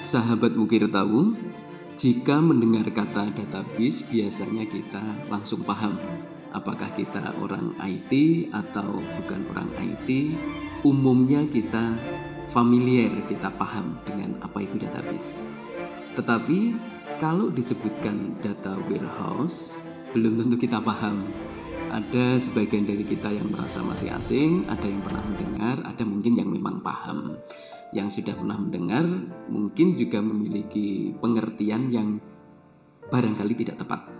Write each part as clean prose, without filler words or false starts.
Sahabat Ukir tahu, jika mendengar kata database biasanya kita langsung paham apakah kita orang IT atau bukan orang IT. Umumnya kita familiar, kita paham dengan apa itu database. Tetapi kalau disebutkan data warehouse, belum tentu kita paham. Ada sebagian dari kita yang merasa masih asing, ada yang pernah mendengar, ada mungkin yang memang paham. Yang sudah pernah mendengar mungkin juga memiliki pengertian yang barangkali tidak tepat.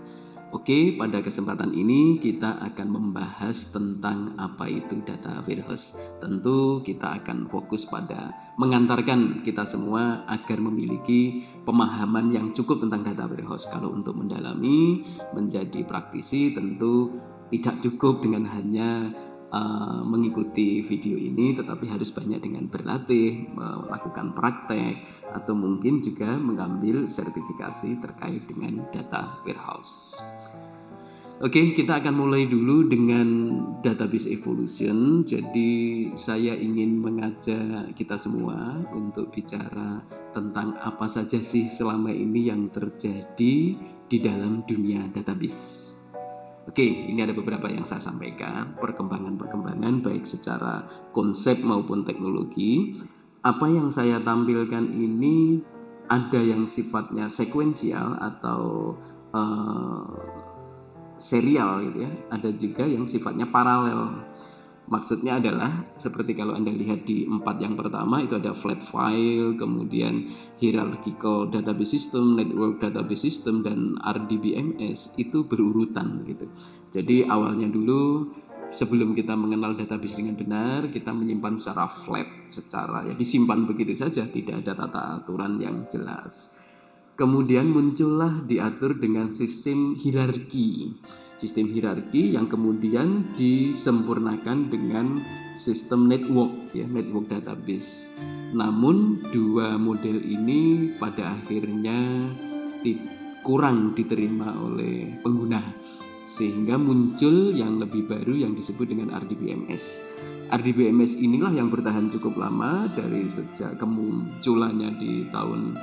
Oke, pada kesempatan ini kita akan membahas tentang apa itu data warehouse. Tentu kita akan fokus pada mengantarkan kita semua agar memiliki pemahaman yang cukup tentang data warehouse. Kalau untuk mendalami, menjadi praktisi tentu tidak cukup dengan hanya mengikuti video ini, tetapi harus banyak dengan berlatih, melakukan praktek, atau mungkin juga mengambil sertifikasi terkait dengan data warehouse. Oke, kita akan mulai dulu dengan database evolution. Jadi saya ingin mengajak kita semua untuk bicara tentang apa saja sih selama ini yang terjadi di dalam dunia database. Oke, ini ada beberapa yang saya sampaikan, perkembangan-perkembangan baik secara konsep maupun teknologi. Apa yang saya tampilkan ini ada yang sifatnya sekuensial atau serial gitu ya, ada juga yang sifatnya paralel. Maksudnya adalah seperti kalau Anda lihat di 4 yang pertama itu ada flat file, kemudian hierarchical database system, network database system, dan RDBMS itu berurutan gitu. Jadi awalnya dulu sebelum kita mengenal database dengan benar, kita menyimpan secara flat, secara ya disimpan begitu saja, tidak ada tata aturan yang jelas. Kemudian muncullah diatur dengan sistem hierarki. Sistem hierarki yang kemudian disempurnakan dengan sistem network, ya, network database. Namun dua model ini pada akhirnya kurang diterima oleh pengguna, sehingga muncul yang lebih baru yang disebut dengan RDBMS. RDBMS inilah yang bertahan cukup lama dari sejak kemunculannya di tahun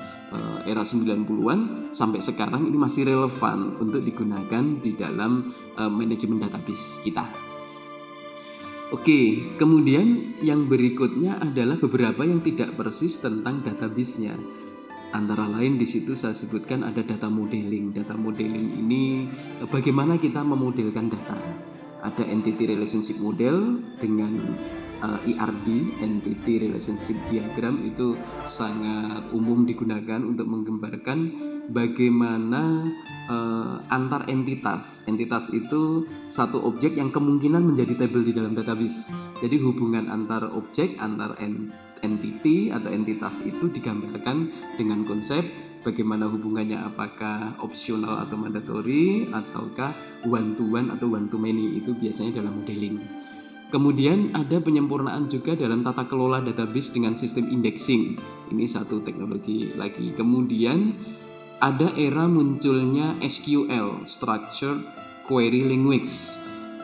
era 90-an sampai sekarang ini masih relevan untuk digunakan di dalam manajemen database kita. Oke, kemudian yang berikutnya adalah beberapa yang tidak persis tentang database-nya. Antara lain di situ saya sebutkan ada data modeling. Data modeling ini bagaimana kita memodelkan data. Ada entity relationship model dengan ERD, entity relationship diagram, itu sangat umum digunakan untuk menggambarkan bagaimana antar entitas. Entitas itu satu objek yang kemungkinan menjadi tabel di dalam database. Jadi hubungan antar objek, antar entity atau entitas itu digambarkan dengan konsep bagaimana hubungannya, apakah opsional atau mandatory, ataukah one to one atau one to many, itu biasanya dalam modeling. Kemudian ada penyempurnaan juga dalam tata kelola database dengan sistem indexing. Ini satu teknologi lagi. Kemudian ada era munculnya SQL, Structured Query Language.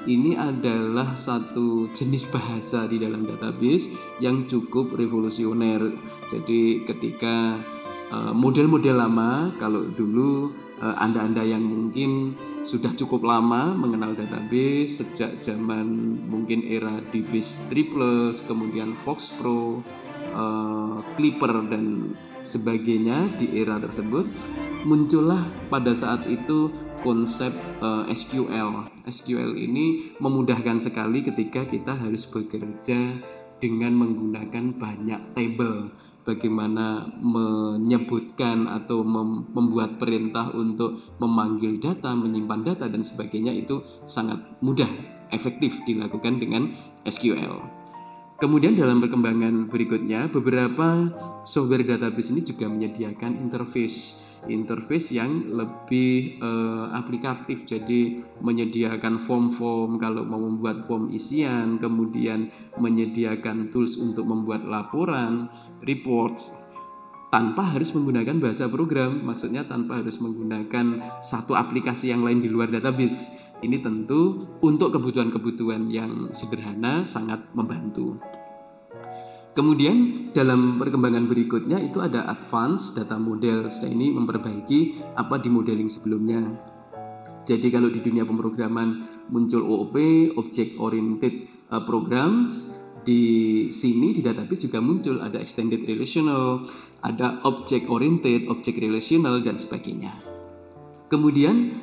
Ini adalah satu jenis bahasa di dalam database yang cukup revolusioner. Jadi ketika model-model lama, kalau dulu Anda-anda yang mungkin sudah cukup lama mengenal database sejak zaman mungkin era DBase 3+, kemudian Fox Pro, Clipper dan sebagainya, di era tersebut muncullah pada saat itu konsep SQL. SQL ini memudahkan sekali ketika kita harus bekerja dengan menggunakan banyak table. Bagaimana menyebutkan atau membuat perintah untuk memanggil data, menyimpan data dan sebagainya itu sangat mudah, efektif dilakukan dengan SQL. Kemudian dalam perkembangan berikutnya, beberapa software database ini juga menyediakan interface yang lebih aplikatif. Jadi menyediakan form-form kalau mau membuat form isian, kemudian menyediakan tools untuk membuat laporan, reports, tanpa harus menggunakan bahasa program. Maksudnya tanpa harus menggunakan satu aplikasi yang lain di luar database. Ini tentu untuk kebutuhan-kebutuhan yang sederhana sangat membantu. Kemudian dalam perkembangan berikutnya itu ada advanced data models. Nah, ini memperbaiki apa di modeling sebelumnya. Jadi kalau di dunia pemrograman muncul OOP, Object Oriented Programs, di sini di database juga muncul ada Extended Relational, ada Object Oriented, Object Relational, dan sebagainya. Kemudian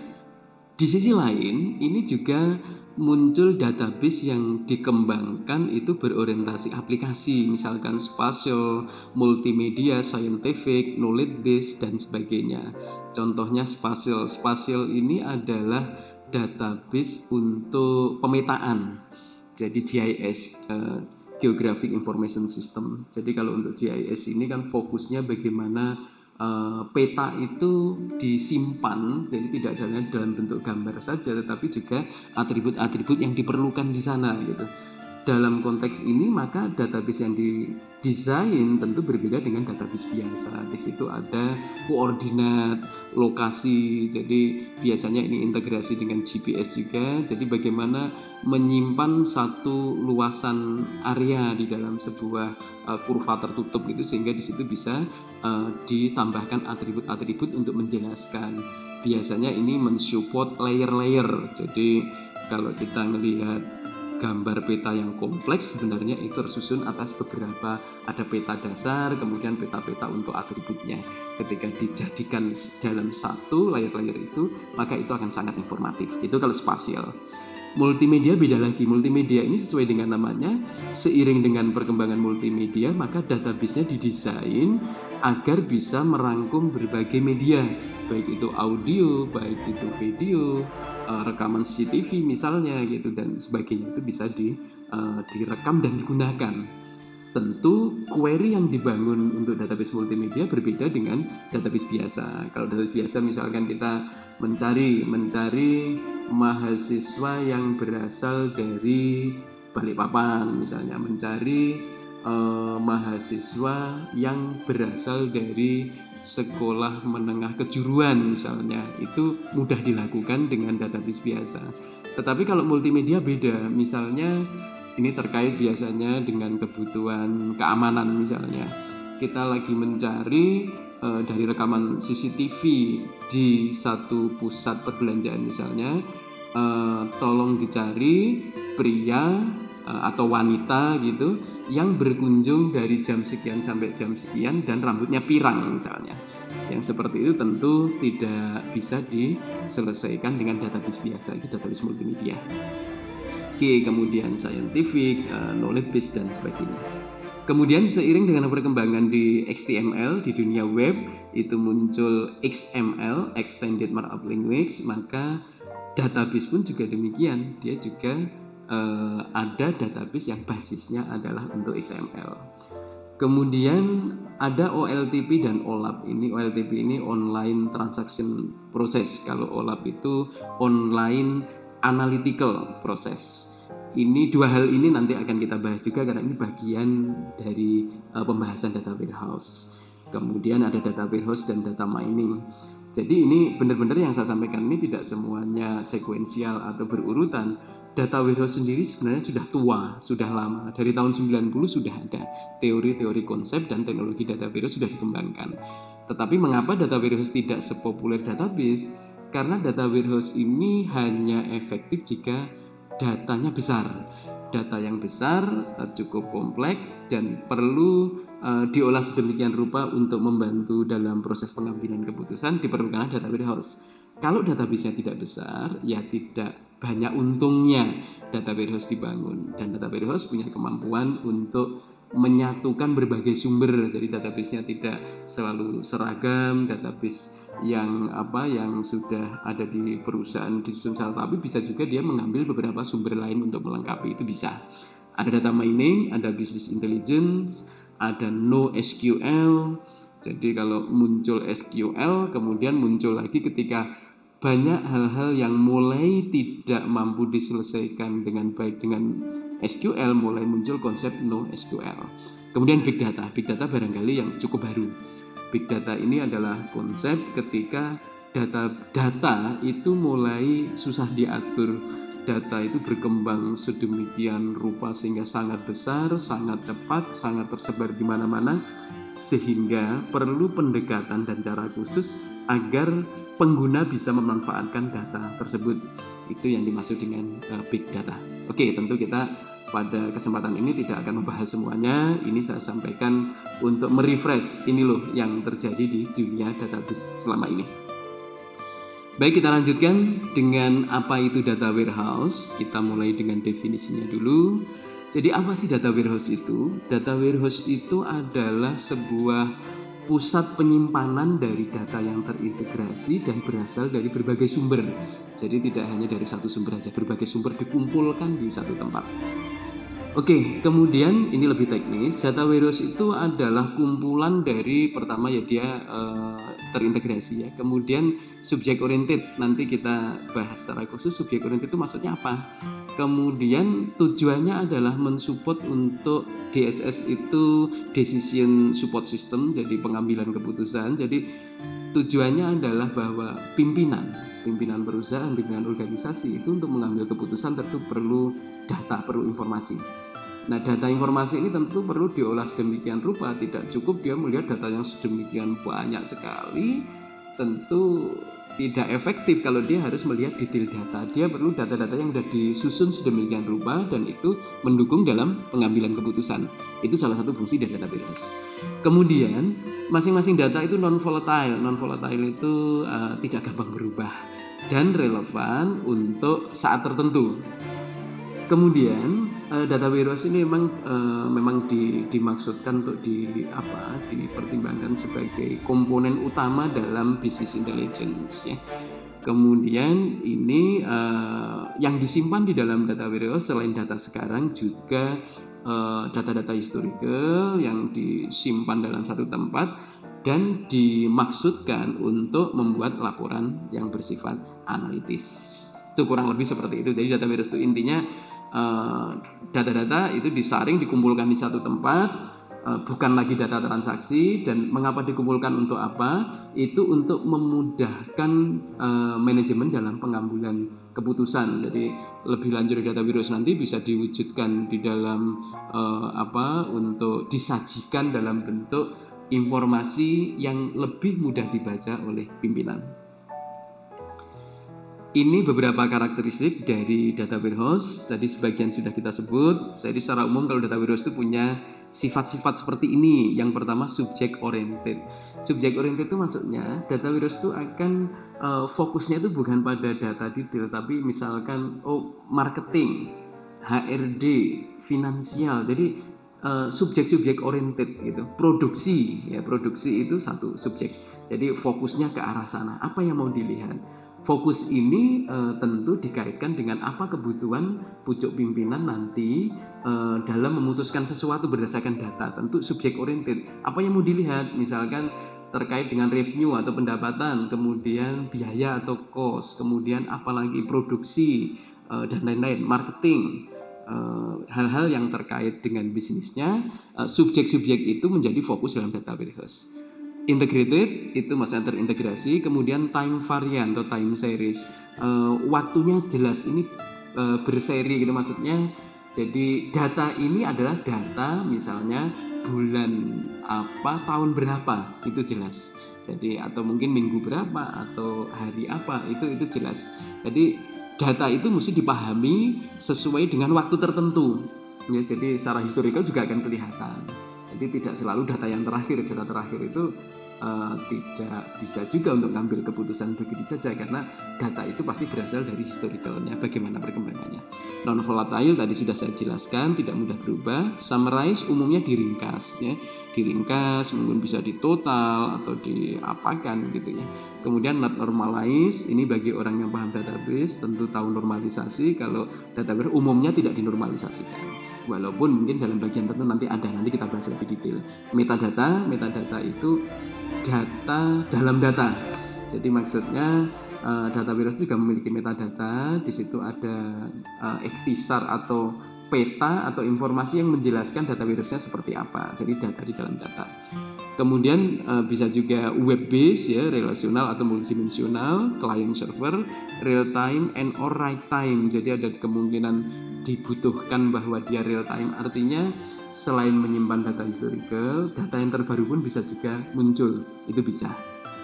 di sisi lain ini juga muncul database yang dikembangkan itu berorientasi aplikasi, misalkan spatial, multimedia, scientific, knowledge base, dan sebagainya. Contohnya spatial. Spatial ini adalah database untuk pemetaan. Jadi GIS, Geographic Information System. Jadi kalau untuk GIS ini kan fokusnya bagaimana peta itu disimpan, jadi tidak hanya dalam bentuk gambar saja, tetapi juga atribut-atribut yang diperlukan di sana gitu. Dalam konteks ini maka database yang didesain tentu berbeda dengan database biasa. Di situ ada koordinat, lokasi. Jadi biasanya ini integrasi dengan GPS juga. Jadi bagaimana menyimpan satu luasan area di dalam sebuah kurva tertutup gitu, sehingga di situ bisa ditambahkan atribut-atribut untuk menjelaskan. Biasanya ini mensupport layer-layer. Jadi kalau kita melihat gambar peta yang kompleks, sebenarnya itu tersusun atas beberapa, ada peta dasar, kemudian peta-peta untuk atributnya. Ketika dijadikan dalam satu layer-layer itu, maka itu akan sangat informatif. Itu kalau spasial. Multimedia beda lagi. Multimedia ini sesuai dengan namanya, seiring dengan perkembangan multimedia, maka database-nya didesain agar bisa merangkum berbagai media, baik itu audio, baik itu video, rekaman CCTV misalnya gitu, dan sebagainya itu bisa direkam dan digunakan. Tentu query yang dibangun untuk database multimedia berbeda dengan database biasa. Kalau database biasa misalkan kita mencari mahasiswa yang berasal dari Balikpapan, misalnya mencari mahasiswa yang berasal dari sekolah menengah kejuruan misalnya, itu mudah dilakukan dengan database biasa. Tetapi kalau multimedia beda, misalnya ini terkait biasanya dengan kebutuhan keamanan misalnya. Kita lagi mencari dari rekaman CCTV di satu pusat perbelanjaan misalnya, tolong dicari pria atau wanita gitu yang berkunjung dari jam sekian sampai jam sekian dan rambutnya pirang misalnya. Yang seperti itu tentu tidak bisa diselesaikan dengan database biasa, itu database multimedia. Oke, kemudian scientific, knowledge base, dan sebagainya. Kemudian seiring dengan perkembangan di HTML, di dunia web, itu muncul XML, Extended Markup Language, maka database pun juga demikian. Dia juga ada database yang basisnya adalah untuk XML. Kemudian ada OLTP dan OLAP. Ini OLTP ini online transaction process. Kalau OLAP itu online analytical process. Ini dua hal ini nanti akan kita bahas juga karena ini bagian dari pembahasan data warehouse. Kemudian ada data warehouse dan data mining. Jadi ini benar-benar yang saya sampaikan ini tidak semuanya sekuensial atau berurutan. Data warehouse sendiri sebenarnya sudah tua, sudah lama. Dari tahun 90 sudah ada teori-teori konsep dan teknologi data warehouse sudah dikembangkan. Tetapi mengapa data warehouse tidak sepopuler database? Karena data warehouse ini hanya efektif jika datanya besar. Data yang besar cukup kompleks dan perlu diolah sedemikian rupa untuk membantu dalam proses pengambilan keputusan, diperlukan data warehouse. Kalau database-nya tidak besar, ya tidak banyak untungnya data warehouse dibangun. Dan data warehouse punya kemampuan untuk menyatukan berbagai sumber, jadi database-nya tidak selalu seragam, database yang sudah ada di perusahaan disusun secara rapi, bisa juga dia mengambil beberapa sumber lain untuk melengkapi, itu bisa. Ada data mining, ada business intelligence, ada NoSQL. Jadi kalau muncul SQL, kemudian muncul lagi ketika banyak hal-hal yang mulai tidak mampu diselesaikan dengan baik dengan SQL, mulai muncul konsep NoSQL. Kemudian big data. Big data barangkali yang cukup baru. Big data ini adalah konsep ketika data itu mulai susah diatur data itu berkembang sedemikian rupa sehingga sangat besar, sangat cepat, sangat tersebar di mana-mana, sehingga perlu pendekatan dan cara khusus agar pengguna bisa memanfaatkan data tersebut. Itu yang dimaksud dengan big data. Oke, tentu kita pada kesempatan ini tidak akan membahas semuanya. Ini saya sampaikan untuk merefresh ini loh yang terjadi di dunia database selama ini. Baik, kita lanjutkan dengan apa itu data warehouse. Kita mulai dengan definisinya dulu. Jadi apa sih data warehouse itu? Data warehouse itu adalah sebuah pusat penyimpanan dari data yang terintegrasi dan berasal dari berbagai sumber. Jadi tidak hanya dari satu sumber saja, berbagai sumber dikumpulkan di satu tempat. Oke, kemudian ini lebih teknis. Data warehouse itu adalah kumpulan dari, pertama ya dia terintegrasi ya. Kemudian subject oriented, nanti kita bahas secara khusus subject oriented itu maksudnya apa. Kemudian tujuannya adalah mensupport untuk DSS itu decision support system, jadi pengambilan keputusan. Jadi tujuannya adalah bahwa pimpinan perusahaan, pimpinan organisasi itu untuk mengambil keputusan tentu perlu data, perlu informasi. Nah, data informasi ini tentu perlu diolah sedemikian rupa, tidak cukup dia melihat data yang sedemikian banyak sekali, tentu tidak efektif kalau dia harus melihat detail data. Dia perlu data-data yang sudah disusun sedemikian rupa dan itu mendukung dalam pengambilan keputusan. Itu salah satu fungsi dari data warehouse. Kemudian masing-masing data itu non-volatile. Non-volatile itu tidak gampang berubah dan relevan untuk saat tertentu. Kemudian data warehouse ini memang dimaksudkan untuk dipertimbangkan sebagai komponen utama dalam business intelligence ya. Kemudian ini yang disimpan di dalam data warehouse selain data sekarang juga data-data historical yang disimpan dalam satu tempat dan dimaksudkan untuk membuat laporan yang bersifat analitis. Itu kurang lebih seperti itu. Jadi data warehouse itu intinya data-data itu disaring, dikumpulkan di satu tempat, bukan lagi data transaksi. Dan mengapa dikumpulkan, untuk apa? Itu untuk memudahkan manajemen dalam pengambilan keputusan. Jadi lebih lanjut data warehouse nanti bisa diwujudkan di dalam untuk disajikan dalam bentuk informasi yang lebih mudah dibaca oleh pimpinan. Ini beberapa karakteristik dari data warehouse. Jadi sebagian sudah kita sebut. Jadi secara umum kalau data warehouse itu punya sifat-sifat seperti ini. Yang pertama subject oriented. Subject oriented itu maksudnya data warehouse itu akan fokusnya itu bukan pada data detail, tapi misalkan marketing, HRD, finansial. Jadi subjek oriented gitu. Produksi itu satu subjek. Jadi fokusnya ke arah sana. Apa yang mau dilihat? Fokus ini tentu dikaitkan dengan apa kebutuhan pucuk pimpinan nanti dalam memutuskan sesuatu berdasarkan data. Tentu subjek oriented. Apa yang mau dilihat? Misalkan terkait dengan revenue atau pendapatan, kemudian biaya atau cost, kemudian apalagi produksi dan lain-lain, marketing, hal-hal yang terkait dengan bisnisnya. Subjek-subjek itu menjadi fokus dalam data warehouse. Integrated itu maksudnya terintegrasi. Kemudian time variant atau time series, waktunya jelas, ini berseri gitu maksudnya. Jadi data ini adalah data misalnya bulan apa, tahun berapa, itu jelas. Jadi atau mungkin minggu berapa atau hari apa, itu jelas. Jadi data itu mesti dipahami sesuai dengan waktu tertentu ya. Jadi secara historical juga akan kelihatan. Jadi tidak selalu data yang terakhir. Data terakhir itu tidak bisa juga untuk ngambil keputusan begitu saja, karena data itu pasti berasal dari historicalnya, bagaimana perkembangannya. Non volatile tadi sudah saya jelaskan, tidak mudah berubah. Summarize umumnya diringkas ya, mungkin bisa di total atau diapakan gitu ya. Kemudian not normalize, ini bagi orang yang paham database tentu tahu normalisasi. Kalau database umumnya tidak dinormalisasikan, walaupun mungkin dalam bagian tertentu nanti kita bahas lebih detail. Metadata itu data dalam data. Jadi maksudnya data warehouse juga memiliki metadata. Di situ ada ikhtisar atau peta atau informasi yang menjelaskan data warehouse-nya seperti apa. Jadi data di dalam data. Kemudian bisa juga web based ya, relasional atau multidimensional, client server, real time and or write time. Jadi ada kemungkinan dibutuhkan bahwa dia real time, artinya selain menyimpan data historical, data yang terbaru pun bisa juga muncul. Itu bisa.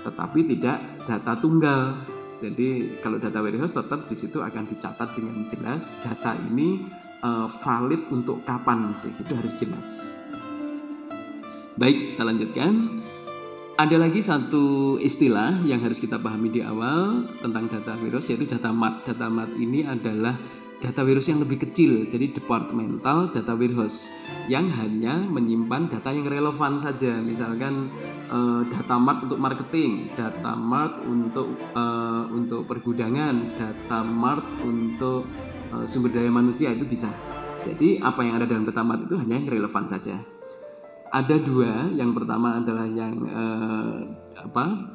Tetapi tidak data tunggal. Jadi kalau data warehouse tetap di situ akan dicatat dengan jelas data ini valid untuk kapan sih, itu harus jelas. Baik, kita lanjutkan. Ada lagi satu istilah yang harus kita pahami di awal tentang data warehouse, yaitu data mart. Data mart ini adalah data warehouse yang lebih kecil, jadi departmental data warehouse yang hanya menyimpan data yang relevan saja. Misalkan data mart untuk marketing, data mart untuk pergudangan, data mart untuk sumber daya manusia, itu bisa. Jadi apa yang ada dalam data mart itu hanya yang relevan saja. Ada dua, yang pertama adalah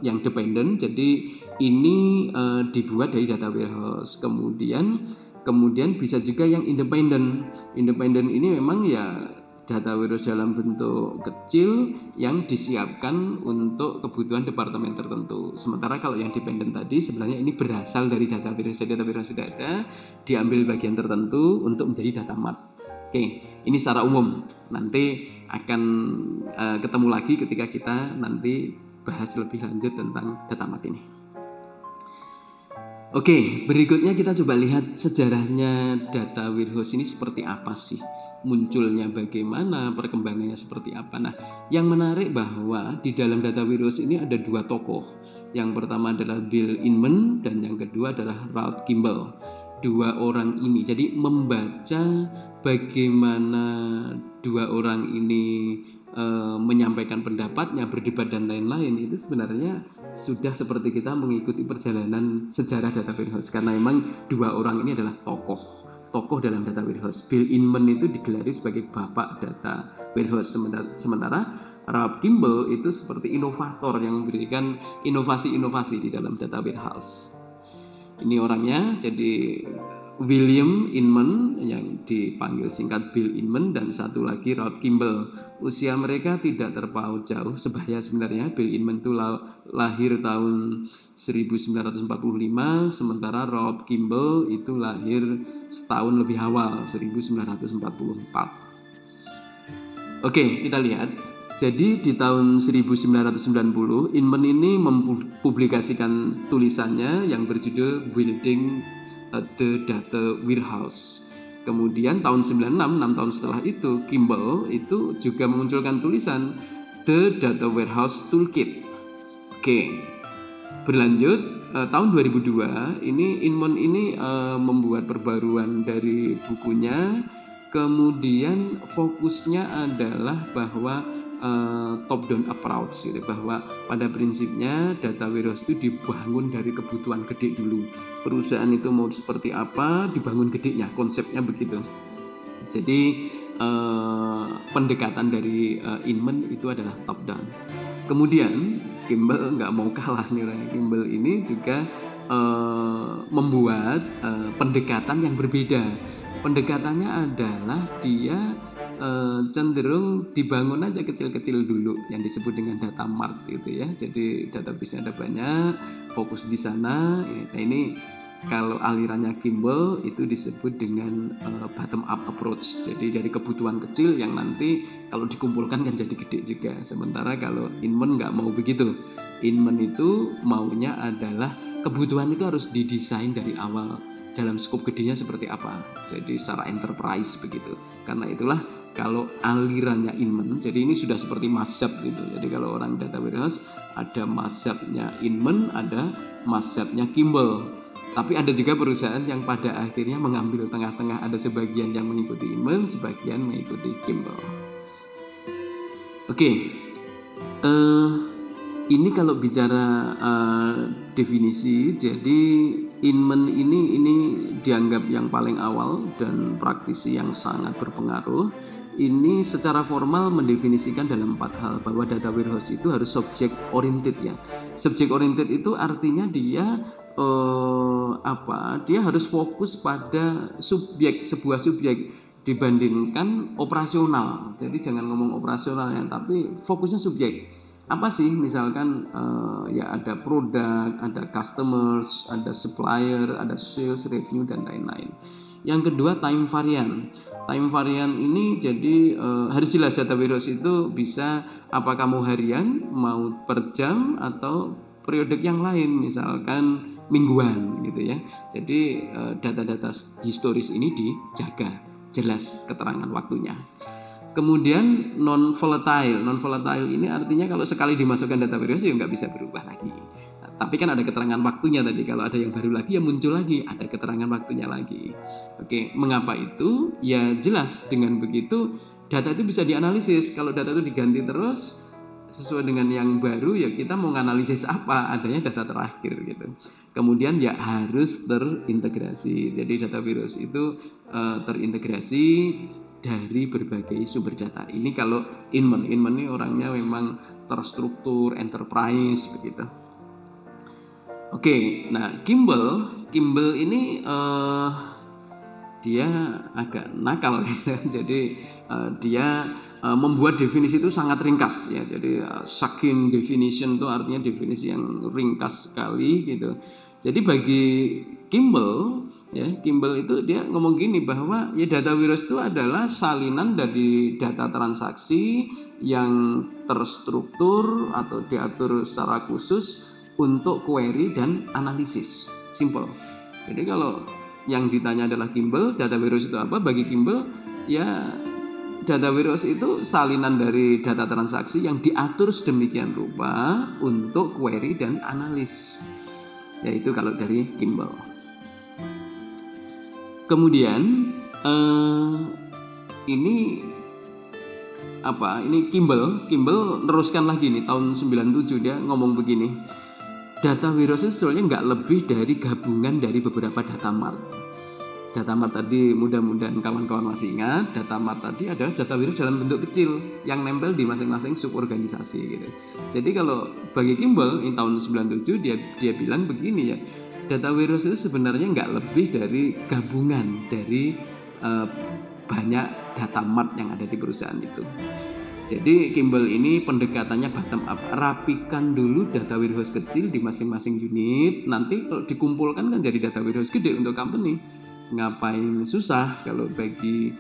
yang dependent. Jadi ini dibuat dari data warehouse. Kemudian bisa juga yang independent. Independent ini memang ya data warehouse dalam bentuk kecil yang disiapkan untuk kebutuhan departemen tertentu. Sementara kalau yang dependent tadi sebenarnya ini berasal dari data warehouse. Data warehouse sudah ada, diambil bagian tertentu untuk menjadi data mart. Oke, ini secara umum. Nanti akan ketemu lagi ketika kita nanti bahas lebih lanjut tentang data mart ini. Oke, berikutnya kita coba lihat sejarahnya data warehouse ini seperti apa sih. Munculnya bagaimana, perkembangannya seperti apa. Nah, yang menarik bahwa di dalam data warehouse ini ada dua tokoh. Yang pertama adalah Bill Inman dan yang kedua adalah Ralph Kimball. Dua orang ini jadi membaca bagaimana dua orang ini menyampaikan pendapatnya, berdebat dan lain-lain, itu sebenarnya sudah seperti kita mengikuti perjalanan sejarah data warehouse, karena memang dua orang ini adalah tokoh dalam data warehouse. Bill Inman itu digelari sebagai bapak data warehouse, sementara Ralph Kimball itu seperti inovator yang memberikan inovasi-inovasi di dalam data warehouse. Ini orangnya, jadi William Inman yang dipanggil singkat Bill Inman dan satu lagi Ralph Kimball. Usia mereka tidak terpaut jauh sebaya sebenarnya. Bill Inman itu lahir tahun 1945, sementara Ralph Kimball itu lahir setahun lebih awal, 1944. Oke, kita lihat. Jadi di tahun 1990, Inman ini mempublikasikan tulisannya yang berjudul Building the Data Warehouse. Kemudian tahun 96, 6 tahun setelah itu, Kimball itu juga memunculkan tulisan The Data Warehouse Toolkit. Oke, berlanjut tahun 2002, ini Inman ini membuat perbaruan dari bukunya. Kemudian fokusnya adalah bahwa top down approach, gitu, bahwa pada prinsipnya data warehouse itu dibangun dari kebutuhan gede dulu. Perusahaan itu mau seperti apa, dibangun gedenya, konsepnya begitu. Jadi pendekatan dari Inman itu adalah top down. Kemudian Kimball nggak mau kalah nih, Kimball ini juga membuat pendekatan yang berbeda. Pendekatannya adalah dia cenderung dibangun aja kecil-kecil dulu yang disebut dengan data mart gitu ya. Jadi database-nya ada banyak, fokus di sana. Nah, ini kalau alirannya Kimball itu disebut dengan bottom up approach. Jadi dari kebutuhan kecil yang nanti kalau dikumpulkan kan jadi gede juga. Sementara kalau Inman nggak mau begitu. Inman itu maunya adalah kebutuhan itu harus didesain dari awal dalam skop gedenya seperti apa. Jadi secara enterprise begitu. Karena itulah kalau alirannya Inman, jadi ini sudah seperti mazhab gitu. Jadi kalau orang data warehouse ada mazhabnya Inman, ada mazhabnya Kimball. Tapi ada juga perusahaan yang pada akhirnya mengambil tengah-tengah, ada sebagian yang mengikuti Inman, sebagian mengikuti Kimball. Oke. Ini kalau bicara definisi, jadi Inman ini dianggap yang paling awal dan praktisi yang sangat berpengaruh. Ini secara formal mendefinisikan dalam 4 hal bahwa data warehouse itu harus subject oriented ya. Subject oriented itu artinya dia dia harus fokus pada sebuah subjek. dibandingkan operasional. Jadi jangan ngomong operasionalnya, tapi fokusnya subjek. Apa sih? Misalkan ya ada produk, ada customers, ada supplier, ada sales, revenue dan lain-lain. Yang kedua time varian. Time varian ini jadi harus jelas data warehouse itu bisa apakah mau harian, mau per jam atau periode yang lain, misalkan mingguan gitu ya. Jadi data-data historis ini dijaga, jelas keterangan waktunya. Kemudian non volatile. Non volatile ini artinya kalau sekali dimasukkan data warehouse ya nggak bisa berubah lagi. Nah, tapi kan ada keterangan waktunya tadi. Kalau ada yang baru lagi ya muncul lagi, ada keterangan waktunya lagi. Oke, mengapa itu? Ya jelas dengan begitu data itu bisa dianalisis. Kalau data itu diganti terus sesuai dengan yang baru ya kita mau menganalisis apa, adanya data terakhir gitu. Kemudian ya harus terintegrasi. Jadi data warehouse itu terintegrasi dari berbagai sumber data. Ini kalau Inman ini orangnya memang terstruktur, enterprise begitu. Oke, nah Kimball ini dia agak nakal ya. Jadi dia membuat definisi itu sangat ringkas ya. Jadi succinct definition itu artinya definisi yang ringkas sekali gitu. Jadi bagi Kimball itu dia ngomong gini bahwa ya data warehouse itu adalah salinan dari data transaksi yang terstruktur atau diatur secara khusus untuk query dan analisis. Simple. Jadi kalau yang ditanya adalah Kimball, data warehouse itu apa? Bagi Kimball ya data warehouse itu salinan dari data transaksi yang diatur sedemikian rupa untuk query dan analis. Yaitu kalau dari Kimball. Kemudian ini Kimball teruskan lagi nih tahun 97 dia ngomong begini. Data warehouse sebetulnya nggak lebih dari gabungan dari beberapa data mart. Data mart tadi mudah-mudahan kawan-kawan masih ingat, data mart tadi adalah data warehouse dalam bentuk kecil yang nempel di masing-masing suborganisasi gitu. Jadi kalau bagi Kimball ini tahun 97 dia bilang begini ya, data warehouse itu sebenarnya nggak lebih dari gabungan dari banyak data mart yang ada di perusahaan itu. Jadi Kimball ini pendekatannya bottom up, rapikan dulu data warehouse kecil di masing-masing unit, nanti kalau dikumpulkan kan jadi data warehouse gede untuk company. Ngapain susah kalau bagi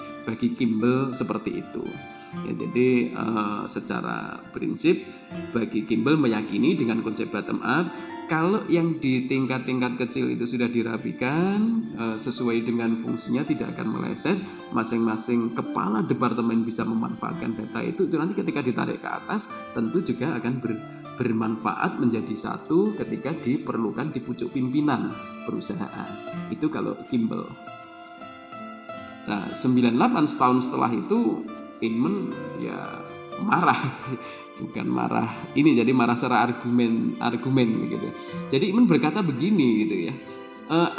Kimball seperti itu. Ya, jadi secara prinsip bagi Kimball meyakini dengan konsep bottom up, kalau yang di tingkat-tingkat kecil itu sudah dirapikan sesuai dengan fungsinya, tidak akan meleset, masing-masing kepala departemen bisa memanfaatkan data itu nanti ketika ditarik ke atas tentu juga akan bermanfaat menjadi satu ketika diperlukan di pucuk pimpinan perusahaan. Itu kalau Kimball. Nah, 98 setahun setelah itu Inman ya marah, bukan marah ini, jadi marah secara argumen begitu. Jadi Inman berkata begini gitu ya,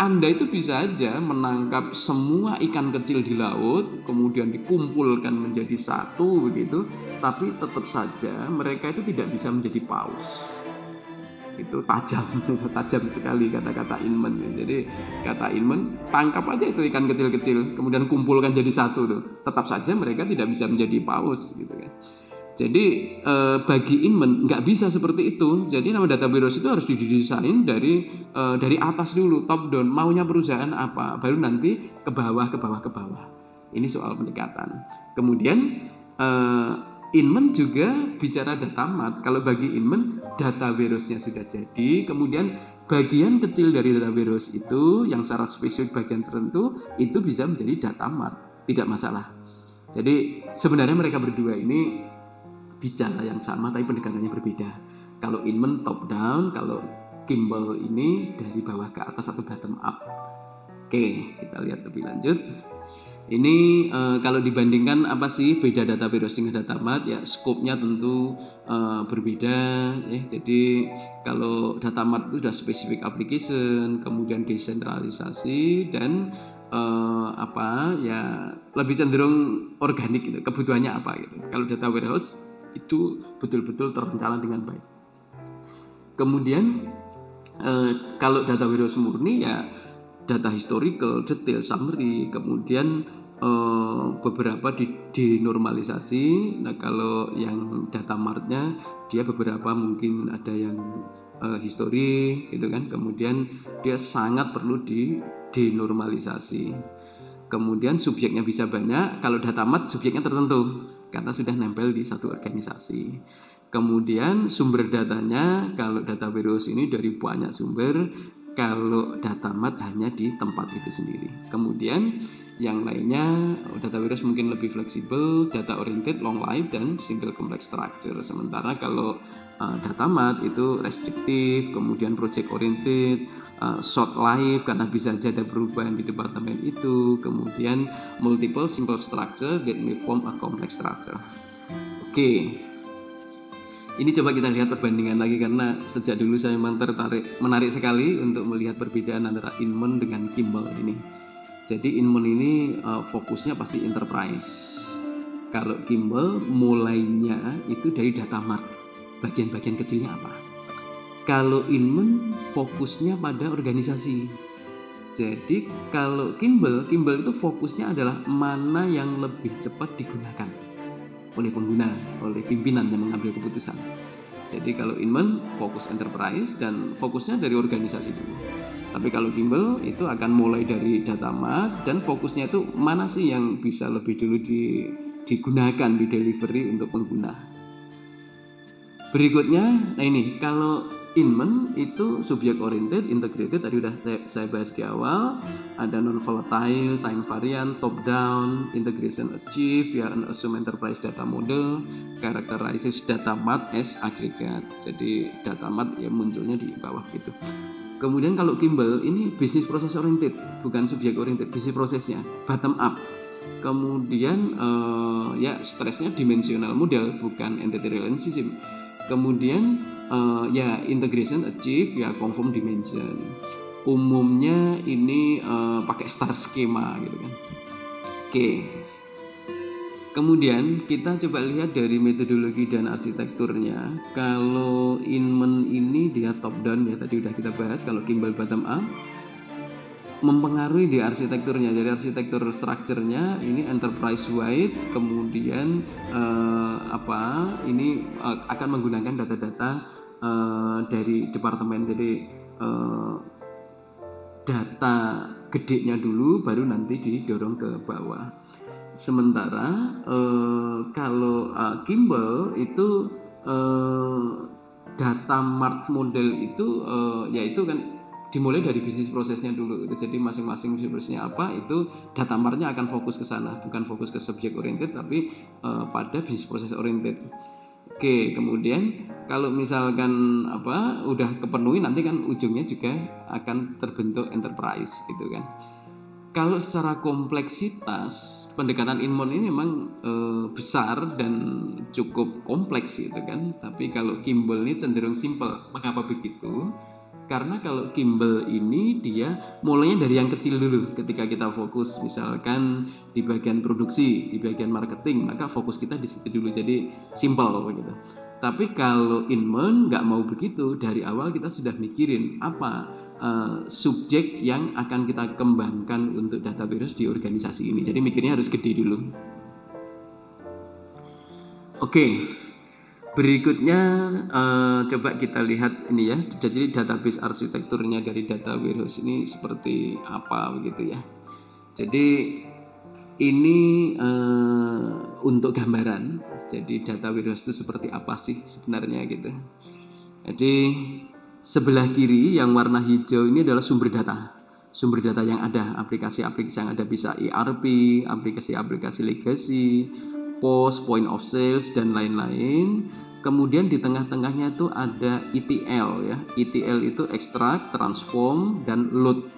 Anda itu bisa aja menangkap semua ikan kecil di laut kemudian dikumpulkan menjadi satu begitu, tapi tetap saja mereka itu tidak bisa menjadi paus. Itu tajam sekali kata-kata Inman. Jadi kata Inman, tangkap aja itu ikan kecil-kecil kemudian kumpulkan jadi satu tuh, tetap saja mereka tidak bisa menjadi paus gitu kan. Jadi bagi Inman nggak bisa seperti itu. Jadi nama data warehouse itu harus didesain dari atas dulu, top down, maunya perusahaan apa, baru nanti ke bawah. Ini soal pendekatan. Kemudian Inman juga bicara data mart. Kalau bagi Inman data warehouse-nya sudah jadi, kemudian bagian kecil dari data warehouse itu yang secara spesifik bagian tertentu itu bisa menjadi data mart, tidak masalah. Jadi sebenarnya mereka berdua ini bicara yang sama tapi pendekatannya berbeda. Kalau Inman top down, kalau Kimball ini dari bawah ke atas atau bottom up. Oke, kita lihat lebih lanjut. Ini kalau dibandingkan apa sih beda data warehouse dengan data mart, ya scope-nya tentu berbeda ya. Jadi kalau data mart itu sudah specific application, kemudian desentralisasi dan lebih cenderung organik gitu, kebutuhannya apa gitu. Kalau data warehouse itu betul-betul terencana dengan baik. Kemudian kalau data warehouse murni ya data historical, detail, summary, kemudian beberapa denormalisasi. Nah, kalau yang data martnya dia beberapa mungkin ada yang history gitu kan, kemudian dia sangat perlu denormalisasi. Kemudian subjeknya bisa banyak, kalau data mart subjeknya tertentu karena sudah nempel di satu organisasi. Kemudian sumber datanya, kalau data warehouse ini dari banyak sumber, kalau data mart hanya di tempat itu sendiri. Kemudian yang lainnya, data warehouse mungkin lebih fleksibel, data oriented, long life, dan single complex structure. Sementara kalau data mart itu restriktif, kemudian project oriented, short life karena bisa saja ada perubahan di departemen itu, kemudian multiple simple structure that may form a complex structure. Oke. Ini coba kita lihat perbandingan lagi karena sejak dulu saya memang menarik sekali untuk melihat perbedaan antara Inman dengan Kimball ini. Jadi Inman ini fokusnya pasti enterprise. Kalau Kimball mulainya itu dari data mart. Bagian-bagian kecilnya apa? Kalau Inman fokusnya pada organisasi. Jadi kalau Kimball itu fokusnya adalah mana yang lebih cepat digunakan oleh pengguna, oleh pimpinan yang mengambil keputusan. Jadi kalau Inman fokus enterprise dan fokusnya dari organisasi dulu. Tapi kalau Kimball itu akan mulai dari data mart dan fokusnya itu mana sih yang bisa lebih dulu digunakan di delivery untuk pengguna. Berikutnya, nah ini kalau Inman itu subject oriented, integrated, tadi udah saya bahas di awal. Ada non volatile, time variant, top down, integration achieve, ya assume enterprise data model, characterizes data mart as aggregate. Jadi data mart ya munculnya di bawah gitu. Kemudian kalau Kimball ini business process oriented, bukan subject oriented, business prosesnya bottom up. Kemudian ya stresnya dimensional model, bukan entity relationship. Kemudian ya integration achieve, ya conform dimension. Umumnya ini pakai star schema gitu kan. Oke. Kemudian kita coba lihat dari metodologi dan arsitekturnya. Kalau Inman ini dia top down ya, tadi udah kita bahas. Kalau Kimball bottom up, mempengaruhi di arsitekturnya. Jadi arsitektur structure-nya ini enterprise wide, kemudian ini akan menggunakan data-data dari departemen. Jadi data gedenya dulu baru nanti didorong ke bawah. Sementara kalau Kimball itu data mart model itu yaitu kan dimulai dari bisnis prosesnya dulu. Jadi masing-masing bisnis prosesnya apa, itu data martnya akan fokus ke sana, bukan fokus ke subject oriented tapi pada bisnis proses oriented. Oke, kemudian kalau misalkan udah kepenuhi, nanti kan ujungnya juga akan terbentuk enterprise gitu kan. Kalau secara kompleksitas pendekatan Inman ini memang besar dan cukup kompleks gitu kan. Tapi kalau Kimball ini cenderung simple. Mengapa begitu? Karena kalau Kimball ini dia mulainya dari yang kecil dulu. Ketika kita fokus misalkan di bagian produksi, di bagian marketing, maka fokus kita di situ dulu. Jadi simple begitu. Tapi kalau Inman nggak mau begitu, dari awal kita sudah mikirin apa subjek yang akan kita kembangkan untuk data warehouse di organisasi ini. Jadi mikirnya harus gede dulu. Oke. Berikutnya coba kita lihat ini ya. Jadi database arsitekturnya dari data warehouse ini seperti apa begitu ya. Jadi ini untuk gambaran. Jadi data warehouse itu seperti apa sih sebenarnya gitu. Jadi sebelah kiri yang warna hijau ini adalah sumber data. Sumber data yang ada, aplikasi-aplikasi yang ada, bisa ERP, aplikasi-aplikasi legacy, POS, point of sales, dan lain-lain. Kemudian di tengah-tengahnya itu ada ETL ya. ETL itu extract, transform, dan load.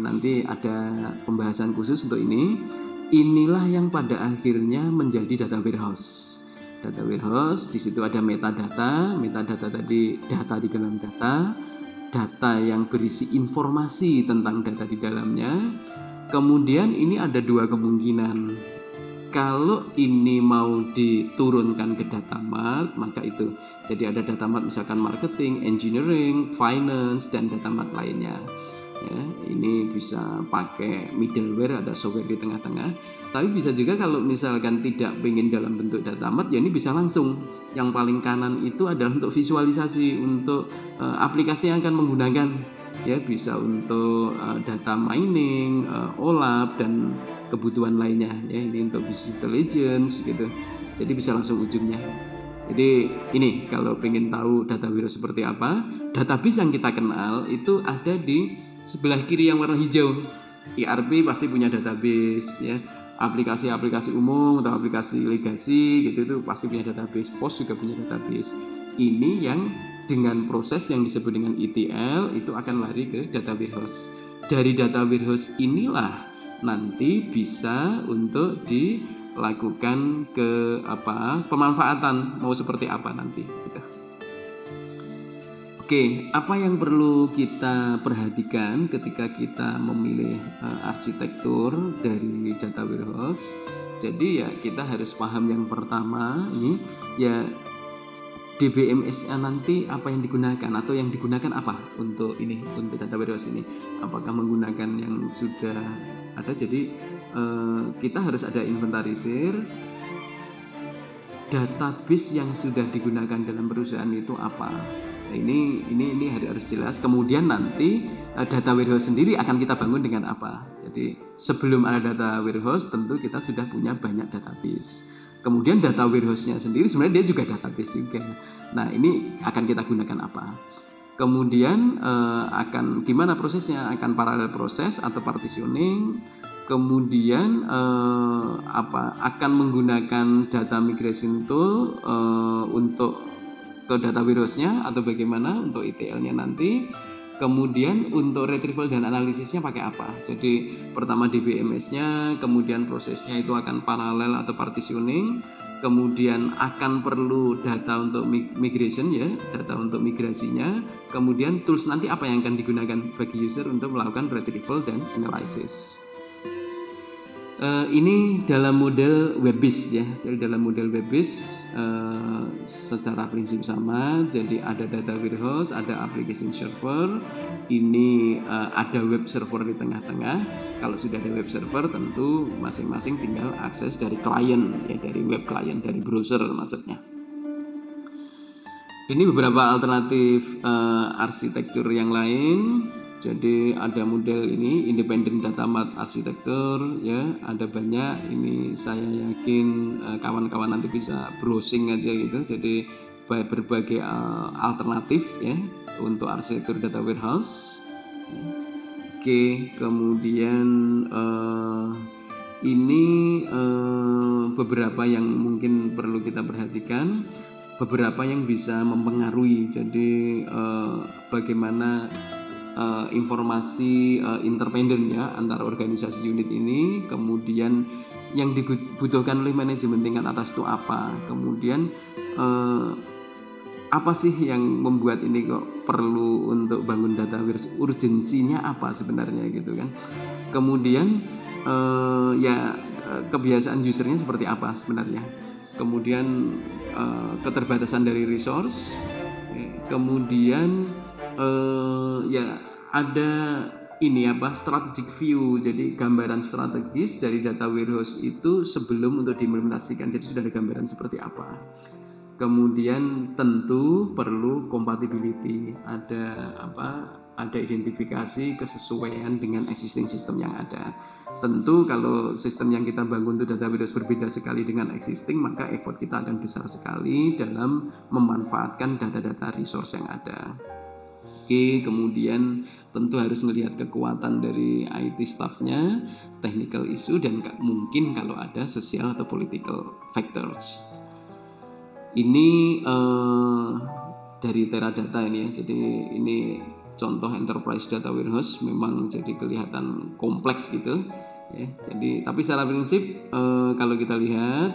Nanti ada pembahasan khusus untuk ini. Inilah yang pada akhirnya menjadi data warehouse. Data warehouse, di situ ada metadata. Metadata tadi data di dalam data yang berisi informasi tentang data di dalamnya. Kemudian ini ada dua kemungkinan. Kalau ini mau diturunkan ke data mart, maka itu. Jadi ada data mart misalkan marketing, engineering, finance, dan data mart lainnya. ya, ini bisa pakai middleware, ada software di tengah-tengah. Tapi bisa juga kalau misalkan tidak ingin dalam bentuk data mart, ya ini bisa langsung. Yang paling kanan itu adalah untuk visualisasi, untuk aplikasi yang akan menggunakan, ya bisa untuk data mining, OLAP dan kebutuhan lainnya, ya ini untuk business intelligence gitu. Jadi bisa langsung ujungnya. Jadi ini kalau pengen tahu data warehouse seperti apa, database yang kita kenal itu ada di sebelah kiri yang warna hijau. ERP pasti punya database, ya. Aplikasi-aplikasi umum atau aplikasi legacy gitu itu pasti punya database. POS juga punya database. Ini yang dengan proses yang disebut dengan ETL itu akan lari ke data warehouse. Dari data warehouse inilah nanti bisa untuk dilakukan ke pemanfaatan mau seperti apa nanti gitu. Oke, apa yang perlu kita perhatikan ketika kita memilih arsitektur dari data warehouse? Jadi ya kita harus paham yang pertama ini ya DBMS-nya nanti apa yang digunakan atau yang digunakan apa untuk ini, untuk data warehouse ini. Apakah menggunakan yang sudah ada? Jadi kita harus ada inventarisir database yang sudah digunakan dalam perusahaan itu apa. Nah, ini harus jelas. Kemudian nanti data warehouse sendiri akan kita bangun dengan apa. Jadi sebelum ada data warehouse tentu kita sudah punya banyak database. Kemudian data warehouse-nya sendiri sebenarnya dia juga database juga. Nah ini akan kita gunakan apa. Kemudian akan gimana prosesnya, akan paralel proses atau partitioning. Kemudian akan menggunakan data migration tool untuk ke data warehouse-nya atau bagaimana untuk ETL-nya nanti. Kemudian untuk retrieval dan analisisnya pakai apa? Jadi pertama DBMS-nya, kemudian prosesnya itu akan paralel atau partitioning, kemudian akan perlu data untuk migration ya, data untuk migrasinya, kemudian tools nanti apa yang akan digunakan bagi user untuk melakukan retrieval dan analysis. Ini dalam model web-based ya. Jadi dalam model web-based secara prinsip sama. Jadi ada data warehouse, ada application server. Ini ada web server di tengah-tengah. Kalau sudah ada web server, tentu masing-masing tinggal akses dari klien ya, dari web klien, dari browser maksudnya. Ini beberapa alternatif arsitektur yang lain. Jadi ada model ini independent data mart arsitektur ya, ada banyak. Ini saya yakin kawan-kawan nanti bisa browsing aja gitu. Jadi berbagai alternatif ya untuk arsitektur data warehouse. Oke, kemudian ini beberapa yang mungkin perlu kita perhatikan, beberapa yang bisa mempengaruhi. Jadi bagaimana informasi independen ya antara organisasi unit ini, kemudian yang dibutuhkan oleh manajemen tingkat atas itu apa, kemudian apa sih yang membuat ini kok perlu untuk bangun data warehouse, urgensinya apa sebenarnya gitu kan, kemudian kebiasaan usernya seperti apa sebenarnya, kemudian keterbatasan dari resource, kemudian ada ini strategic view, jadi gambaran strategis dari data warehouse itu sebelum untuk diimplementasikan, jadi sudah ada gambaran seperti apa. Kemudian tentu perlu compatibility, ada identifikasi kesesuaian dengan existing system yang ada. Tentu kalau sistem yang kita bangun untuk data warehouse berbeda sekali dengan existing, maka effort kita akan besar sekali dalam memanfaatkan data-data resource yang ada. Oke, kemudian tentu harus melihat kekuatan dari IT staff-nya, technical issue, dan mungkin kalau ada social atau political factors. Ini dari Teradata ini ya, jadi ini contoh enterprise data warehouse, memang jadi kelihatan kompleks gitu ya. Jadi tapi secara prinsip kalau kita lihat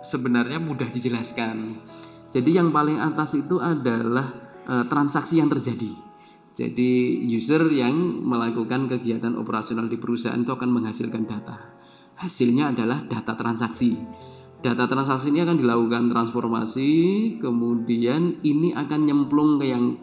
sebenarnya mudah dijelaskan. Jadi yang paling atas itu adalah transaksi yang terjadi. Jadi user yang melakukan kegiatan operasional di perusahaan itu akan menghasilkan data. Hasilnya adalah data transaksi. Data transaksi ini akan dilakukan transformasi, kemudian ini akan nyemplung ke yang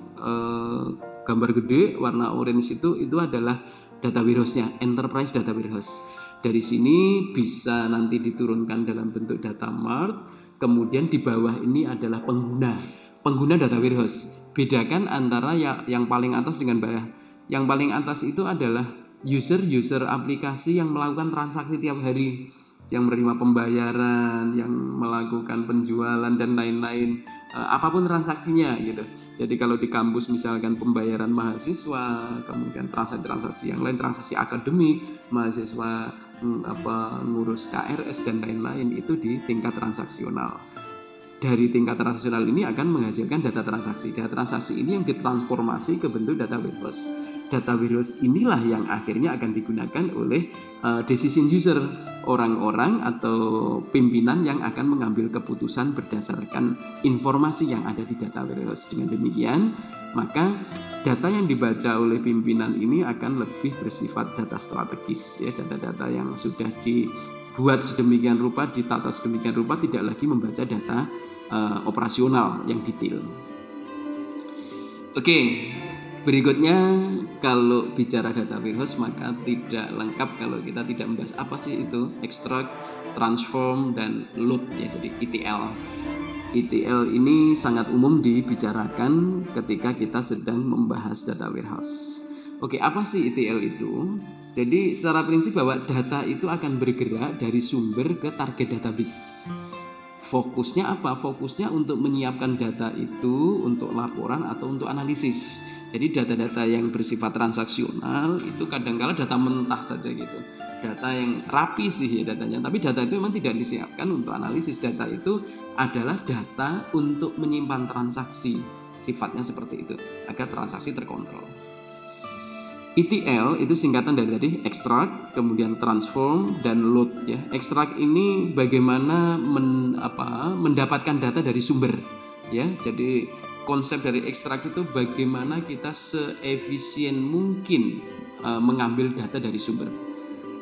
gambar gede warna orange itu adalah data warehouse-nya, enterprise data warehouse. Dari sini bisa nanti diturunkan dalam bentuk data mart. Kemudian di bawah ini adalah pengguna data warehouse. Bedakan antara yang paling atas dengan bawah. Yang paling atas itu adalah user aplikasi yang melakukan transaksi tiap hari, yang menerima pembayaran, yang melakukan penjualan dan lain-lain, apapun transaksinya gitu. Jadi kalau di kampus misalkan pembayaran mahasiswa, kemudian transaksi yang lain, transaksi akademik, mahasiswa ngurus KRS dan lain-lain, itu di tingkat transaksional. Dari tingkat transaksional ini akan menghasilkan data transaksi. Data transaksi ini yang ditransformasi ke bentuk data warehouse. Data warehouse inilah yang akhirnya akan digunakan oleh decision user, orang-orang atau pimpinan yang akan mengambil keputusan berdasarkan informasi yang ada di data warehouse. Dengan demikian, maka data yang dibaca oleh pimpinan ini akan lebih bersifat data strategis, ya, data-data yang sudah dibuat sedemikian rupa, ditata sedemikian rupa, tidak lagi membaca data operasional yang detail. Oke. Berikutnya, kalau bicara data warehouse maka tidak lengkap kalau kita tidak membahas apa sih itu extract, transform, dan load, ya, jadi ETL. ETL ini sangat umum dibicarakan ketika kita sedang membahas data warehouse. Oke, apa sih ETL itu? Jadi secara prinsip bahwa data itu akan bergerak dari sumber ke target database. Fokusnya apa? Fokusnya untuk menyiapkan data itu untuk laporan atau untuk analisis. Jadi data-data yang bersifat transaksional itu kadang-kala data mentah saja gitu. Data yang rapi sih ya datanya, tapi data itu memang tidak disiapkan untuk analisis. Data itu adalah data untuk menyimpan transaksi. Sifatnya seperti itu, agar transaksi terkontrol. ETL itu singkatan dari tadi extract, kemudian transform, dan load, ya. Extract ini bagaimana mendapatkan data dari sumber, ya. Jadi konsep dari extract itu bagaimana kita seefisien mungkin mengambil data dari sumber.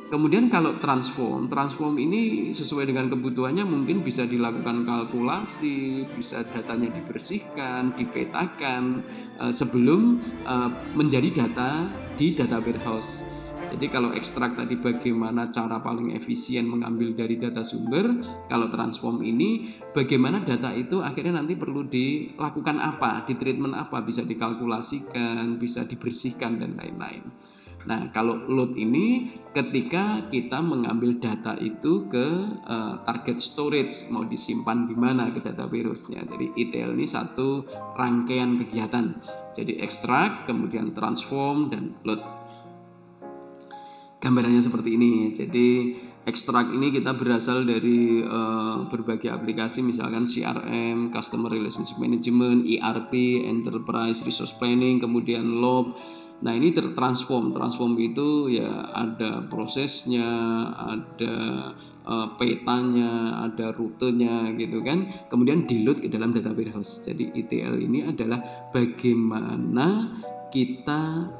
Kemudian kalau transform ini sesuai dengan kebutuhannya mungkin bisa dilakukan kalkulasi, bisa datanya dibersihkan, dipetakan sebelum menjadi data di data warehouse. Jadi kalau ekstrak tadi bagaimana cara paling efisien mengambil dari data sumber, kalau transform ini bagaimana data itu akhirnya nanti perlu dilakukan apa, di treatment apa, bisa dikalkulasikan, bisa dibersihkan dan lain-lain. Nah, kalau load ini ketika kita mengambil data itu ke target storage, mau disimpan di mana ke data warehouse-nya. Jadi ETL ini satu rangkaian kegiatan. Jadi extract, kemudian transform, dan load. Gambarannya seperti ini. Jadi extract ini kita berasal dari berbagai aplikasi, misalkan CRM, Customer Relationship Management, ERP, Enterprise Resource Planning, kemudian LOB. Nah, ini tertransform. Transform itu ya ada prosesnya, ada petanya, ada rutenya gitu kan. Kemudian di-load ke dalam data warehouse. Jadi ETL ini adalah bagaimana kita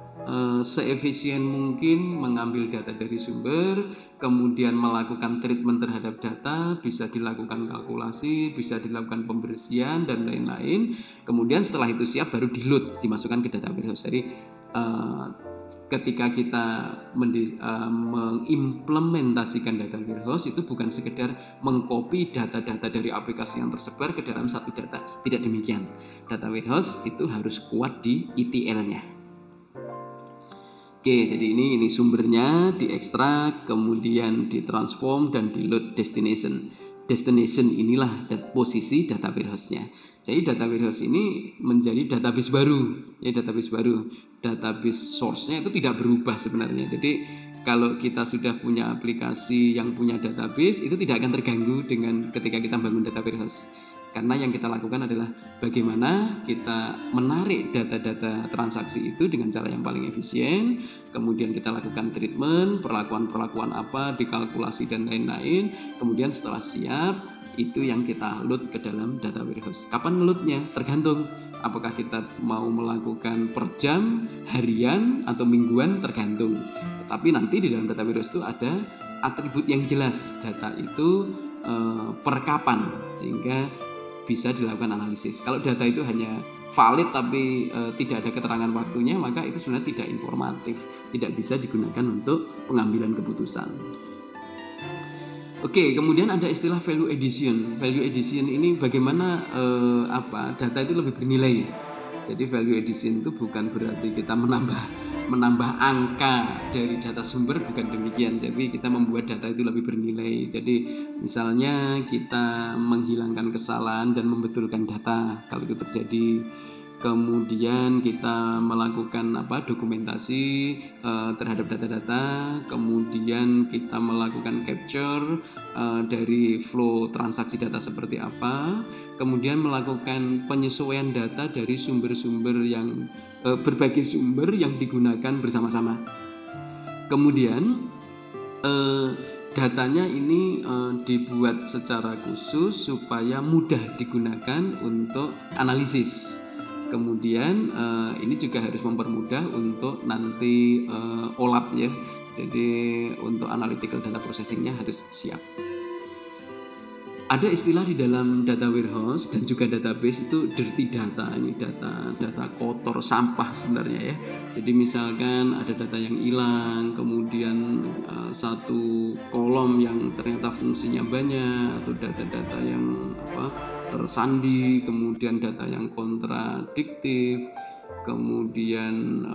seefisien mungkin mengambil data dari sumber, kemudian melakukan treatment terhadap data, bisa dilakukan kalkulasi, bisa dilakukan pembersihan dan lain-lain. Kemudian setelah itu siap baru di-load, dimasukkan ke data warehouse. Jadi ketika kita mengimplementasikan data warehouse itu bukan sekedar mengcopy data-data dari aplikasi yang tersebar ke dalam satu data. Tidak demikian. Data warehouse itu harus kuat di ETL-nya. Oke, jadi ini sumbernya diekstrak, kemudian ditransform dan di-load destination. Destination inilah posisi data warehouse-nya. Jadi data warehouse ini menjadi database baru, ya, database baru. Database source-nya itu tidak berubah sebenarnya. Jadi kalau kita sudah punya aplikasi yang punya database, itu tidak akan terganggu dengan ketika kita bangun data warehouse. Karena yang kita lakukan adalah bagaimana kita menarik data-data transaksi itu dengan cara yang paling efisien, kemudian kita lakukan treatment, perlakuan-perlakuan apa, dikalkulasi dan lain-lain, kemudian setelah siap, itu yang kita load ke dalam data warehouse. Kapan loadnya? Tergantung. Apakah kita mau melakukan per jam, harian, atau mingguan, tergantung. Tapi nanti di dalam data warehouse itu ada atribut yang jelas. Data itu per kapan, sehingga bisa dilakukan analisis. Kalau data itu hanya valid tapi tidak ada keterangan waktunya, maka itu sebenarnya tidak informatif, tidak bisa digunakan untuk pengambilan keputusan. Oke, kemudian ada istilah value addition. Value addition ini bagaimana data itu lebih bernilai. Jadi value addition itu bukan berarti kita menambah angka dari data sumber, bukan demikian. Jadi kita membuat data itu lebih bernilai. Jadi misalnya kita menghilangkan kesalahan dan membetulkan data kalau itu terjadi. Kemudian kita melakukan dokumentasi terhadap data-data, kemudian kita melakukan capture dari flow transaksi data seperti apa, kemudian melakukan penyesuaian data dari sumber-sumber yang berbagai sumber yang digunakan bersama-sama. Kemudian datanya ini dibuat secara khusus supaya mudah digunakan untuk analisis. Kemudian ini juga harus mempermudah untuk nanti OLAP ya. Jadi untuk analytical data processingnya harus siap. Ada istilah di dalam data warehouse dan juga database itu dirty data. Ini data kotor, sampah sebenarnya ya. Jadi misalkan ada data yang hilang, kemudian satu kolom yang ternyata fungsinya banyak, atau data-data yang tersandi, kemudian data yang kontradiktif, kemudian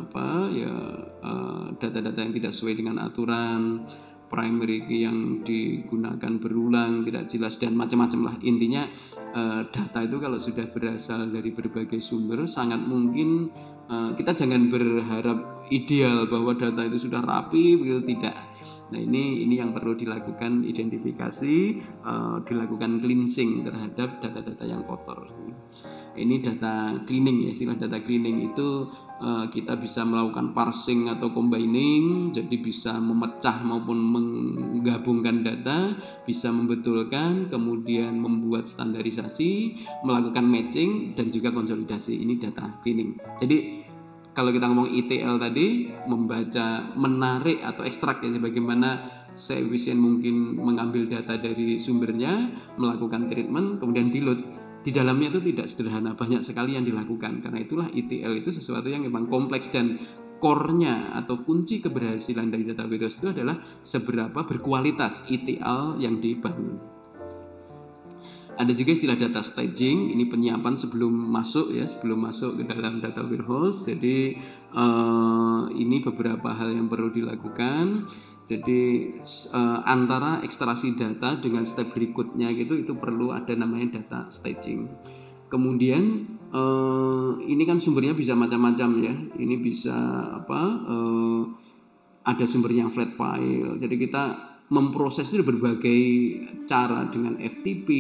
data-data yang tidak sesuai dengan aturan, primary key yang digunakan berulang, tidak jelas, dan macam-macam lah. Intinya data itu kalau sudah berasal dari berbagai sumber, sangat mungkin kita jangan berharap ideal bahwa data itu sudah rapi, begitu, tidak. Nah ini yang perlu dilakukan identifikasi, dilakukan cleansing terhadap data-data yang kotor. Ini data cleaning ya, istilah data cleaning itu kita bisa melakukan parsing atau combining, jadi bisa memecah maupun menggabungkan data, bisa membetulkan, kemudian membuat standarisasi, melakukan matching, dan juga konsolidasi. Ini data cleaning. Jadi kalau kita ngomong ETL tadi, membaca, menarik atau ekstrak ya, bagaimana seefisien mungkin mengambil data dari sumbernya, melakukan treatment, kemudian deload. Di dalamnya itu tidak sederhana, banyak sekali yang dilakukan. Karena itulah ETL itu sesuatu yang memang kompleks, dan core-nya atau kunci keberhasilan dari data warehouse itu adalah seberapa berkualitas ETL yang dibangun. Ada juga istilah data staging, ini penyiapan sebelum masuk ke dalam data warehouse. Jadi ini beberapa hal yang perlu dilakukan. Jadi antara ekstraksi data dengan step berikutnya itu perlu ada namanya data staging. Kemudian ini kan sumbernya bisa macam-macam ya. Ini bisa ada sumbernya yang flat file. Jadi kita memproses itu berbagai cara, dengan FTP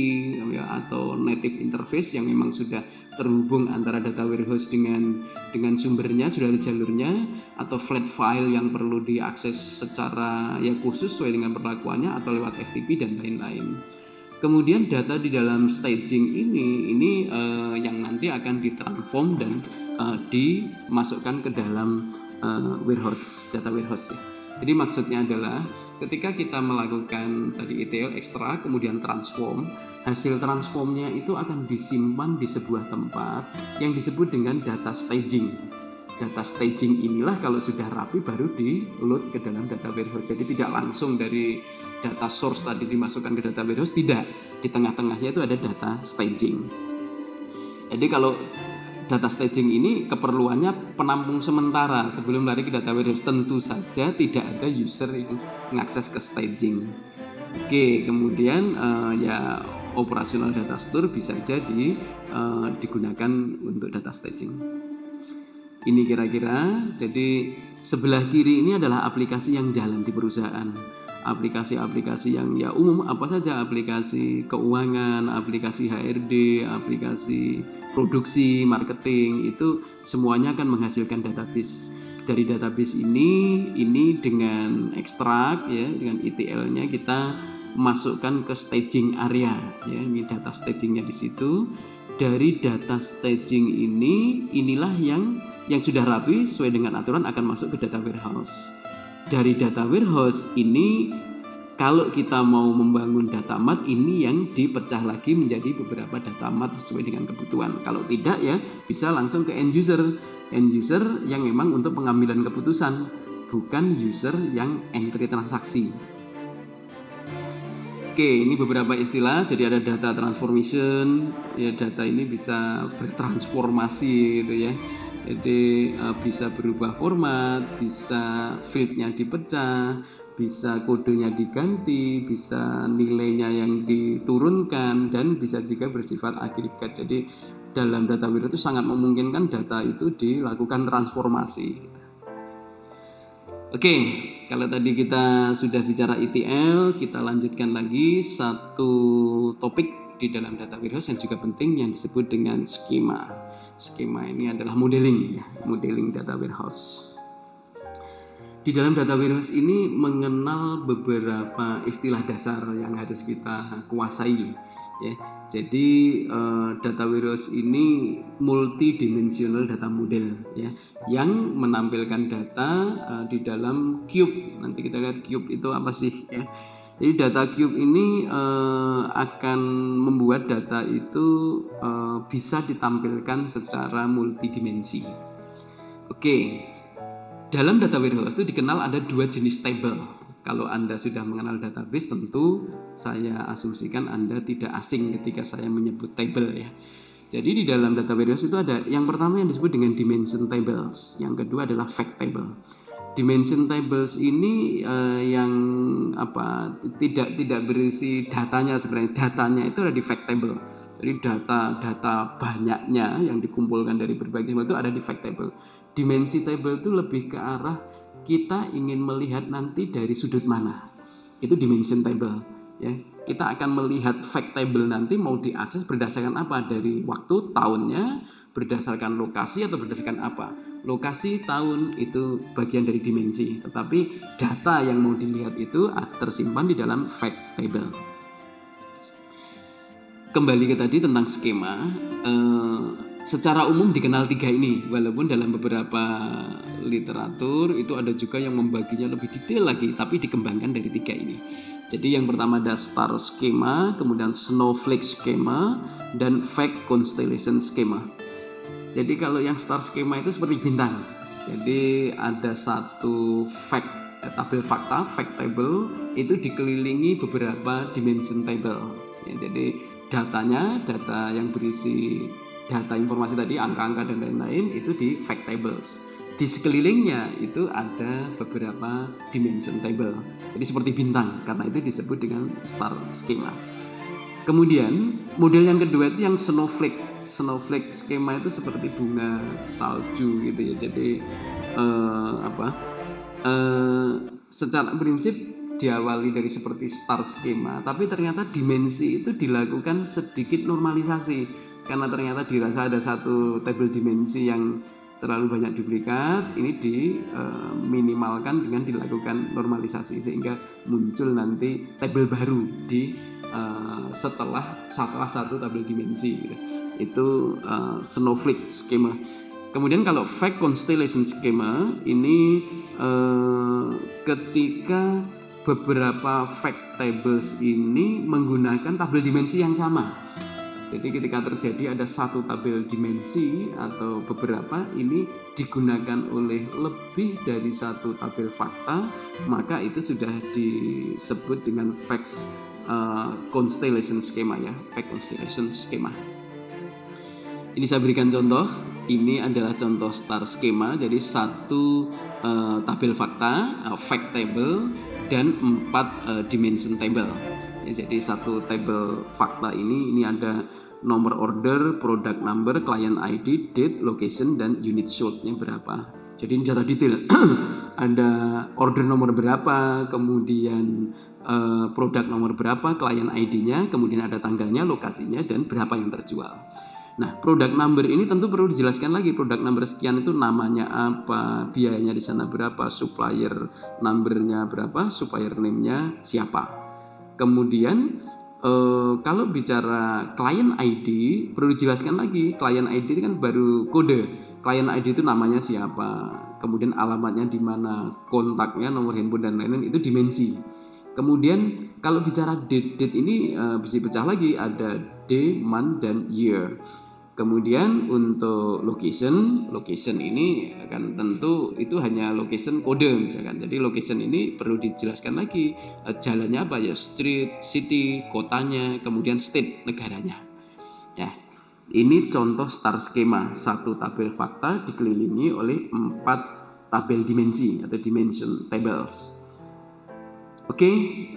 ya, atau native interface yang memang sudah terhubung antara data warehouse dengan sumbernya, sudah ada jalurnya, atau flat file yang perlu diakses secara khusus sesuai dengan perlakuannya, atau lewat FTP dan lain-lain. Kemudian data di dalam staging ini yang nanti akan ditransform dan dimasukkan ke dalam warehouse, data warehouse ya. Jadi maksudnya adalah ketika kita melakukan tadi ETL, ekstrak, kemudian transform, hasil transformnya itu akan disimpan di sebuah tempat yang disebut dengan data staging. Data staging inilah kalau sudah rapi baru di load ke dalam data warehouse. Jadi tidak langsung dari data source tadi dimasukkan ke data warehouse, tidak. Di tengah-tengahnya itu ada data staging. Jadi kalau data staging ini keperluannya penampung sementara sebelum lari ke data warehouse. Tentu saja tidak ada user yang mengakses ke staging. Oke, kemudian operasional data store bisa jadi digunakan untuk data staging. Ini kira-kira, jadi sebelah kiri ini adalah aplikasi yang jalan di perusahaan. Aplikasi-aplikasi yang umum, apa saja, aplikasi keuangan, aplikasi HRD, aplikasi produksi, marketing, itu semuanya akan menghasilkan database. Dari database ini dengan ekstrak ya, dengan ETL-nya kita masukkan ke staging area ya, ini data stagingnya di situ. Dari data staging inilah yang sudah rapi sesuai dengan aturan akan masuk ke data warehouse. Dari data warehouse ini Kalau kita mau membangun data mart, ini yang dipecah lagi menjadi beberapa data mart sesuai dengan kebutuhan. Kalau tidak ya bisa langsung ke end user yang memang untuk pengambilan keputusan, bukan user yang entry transaksi. Oke, ini beberapa istilah. Jadi ada data transformation, ya data ini bisa bertransformasi gitu ya. Jadi bisa berubah format, bisa fieldnya dipecah, bisa kodenya diganti, bisa nilainya yang diturunkan, dan bisa juga bersifat agregat. Jadi dalam data warehouse itu sangat memungkinkan data itu dilakukan transformasi. Oke, kalau tadi kita sudah bicara ETL, kita lanjutkan lagi satu topik di dalam data warehouse yang juga penting yang disebut dengan skema. Skema ini adalah modeling, modeling data warehouse. Di dalam data warehouse ini mengenal beberapa istilah dasar yang harus kita kuasai, ya. Jadi data warehouse ini multidimensional data model, ya, yang menampilkan data di dalam cube. Nanti kita lihat cube itu apa sih, ya. Jadi data cube ini akan membuat data itu bisa ditampilkan secara multidimensi. Oke. Dalam data warehouse itu dikenal ada dua jenis table. Kalau Anda sudah mengenal database, tentu saya asumsikan Anda tidak asing ketika saya menyebut table, ya. Jadi di dalam data warehouse itu ada yang pertama yang disebut dengan dimension tables, yang kedua adalah fact table. Dimension tables ini yang tidak berisi datanya sebenarnya. Datanya itu ada di fact table. Jadi data banyaknya yang dikumpulkan dari berbagai itu ada di fact table. Dimensi table itu lebih ke arah kita ingin melihat nanti dari sudut mana. Itu dimension table, ya. Kita akan melihat fact table nanti mau diakses berdasarkan apa, dari waktu, tahunnya, berdasarkan lokasi atau berdasarkan apa. Lokasi, tahun itu bagian dari dimensi, tetapi data yang mau dilihat itu tersimpan di dalam fact table. Kembali ke tadi tentang skema, secara umum dikenal tiga ini, walaupun dalam beberapa literatur itu ada juga yang membaginya lebih detail lagi, tapi dikembangkan dari tiga ini. Jadi yang pertama ada star schema, kemudian snowflake schema, dan fact constellation schema. Jadi kalau yang star schema itu seperti bintang. Jadi ada satu tabel fakta, fact table, itu dikelilingi beberapa dimension table. Ya, jadi data yang berisi data informasi tadi, angka-angka dan lain-lain itu di fact tables. Di sekelilingnya itu ada beberapa dimension table. Jadi seperti bintang, karena itu disebut dengan star schema. Kemudian model yang kedua itu yang snowflake. Snowflake schema itu seperti bunga salju gitu ya. Jadi secara prinsip diawali dari seperti star schema, tapi ternyata dimensi itu dilakukan sedikit normalisasi karena ternyata dirasa ada satu tabel dimensi yang terlalu banyak duplikat. Ini diminimalkan dengan dilakukan normalisasi sehingga muncul nanti tabel baru di setelah satu tabel dimensi gitu. Itu snowflake schema. Kemudian kalau fact constellation schema ini ketika beberapa fact tables ini menggunakan tabel dimensi yang sama. Jadi ketika terjadi ada satu tabel dimensi atau beberapa, ini digunakan oleh lebih dari satu tabel fakta, maka itu sudah disebut dengan fact constellation schema, ya, fact constellation schema. Ini saya berikan contoh. Ini adalah contoh star schema. Jadi satu tabel fakta, fact table, dan 4 dimension table. Ya, jadi satu tabel fakta ini ada nomor order, product number, client ID, date, location, dan unit sold-nya berapa. Jadi ini data detail. Ada order nomor berapa, kemudian produk nomor berapa, client ID-nya, kemudian ada tanggalnya, lokasinya, dan berapa yang terjual. Nah, product number ini tentu perlu dijelaskan lagi. Product number sekian itu namanya apa, biayanya di sana berapa, supplier numbernya berapa, supplier name-nya siapa. Kemudian kalau bicara client ID perlu dijelaskan lagi. Client ID itu kan baru kode. Client ID itu namanya siapa, kemudian alamatnya di mana, kontaknya, nomor handphone dan lain-lain, itu dimensi. Kemudian kalau bicara date ini bisa pecah lagi, ada day, month, dan year. Kemudian untuk location ini kan tentu itu hanya location kode misalkan. Jadi location ini perlu dijelaskan lagi jalannya apa ya, street, city, kotanya, kemudian state, negaranya. Ya, ini contoh star skema, satu tabel fakta dikelilingi oleh 4 tabel dimensi atau dimension tables. Oke,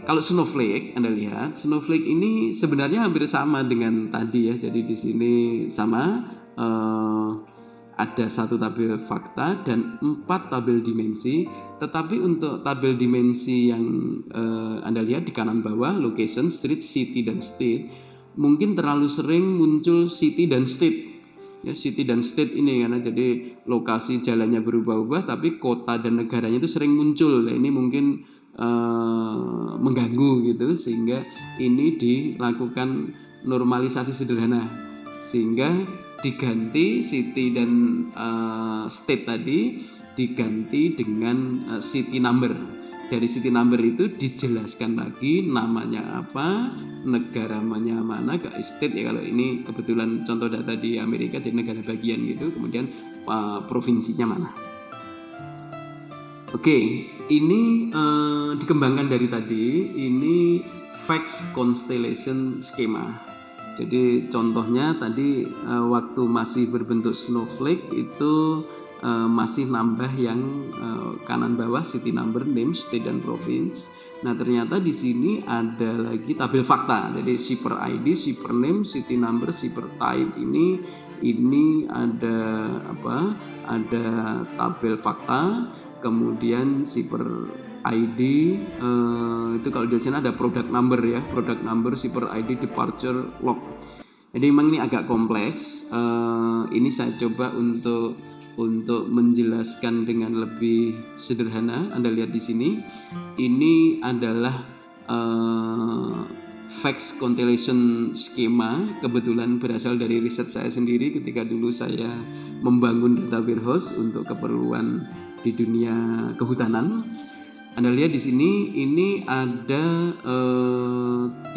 kalau Snowflake, Anda lihat, Snowflake ini sebenarnya hampir sama dengan tadi ya. Jadi di sini sama, ada satu tabel fakta dan 4 tabel dimensi. Tetapi untuk tabel dimensi yang Anda lihat di kanan bawah, location, street, city, dan state, mungkin terlalu sering muncul city dan state. Ya, city dan state ini karena jadi lokasi jalannya berubah-ubah, tapi kota dan negaranya itu sering muncul. Nah, ini mungkin mengganggu gitu, sehingga ini dilakukan normalisasi sederhana sehingga diganti city dan state tadi diganti dengan city number. Dari city number itu dijelaskan lagi namanya apa, negaranya mana, ke state ya kalau ini kebetulan contoh data di Amerika jadi negara bagian gitu, kemudian provinsinya mana. Oke, ini dikembangkan dari tadi, ini Facts Constellation Schema. Jadi contohnya tadi waktu masih berbentuk snowflake itu masih nambah yang kanan bawah city number, name, state, dan province. Nah ternyata di sini ada lagi tabel fakta. Jadi shipper ID, shipper name, city number, shipper type ini ada apa? Ada tabel fakta. Kemudian shipper ID itu kalau di sini ada product number ya, product number, shipper ID, departure log. Jadi memang ini agak kompleks. Ini saya coba untuk menjelaskan dengan lebih sederhana. Anda lihat di sini, ini adalah Facts Constellation Schema. Kebetulan berasal dari riset saya sendiri ketika dulu saya membangun data warehouse untuk keperluan di dunia kehutanan. Anda lihat di sini ini ada 3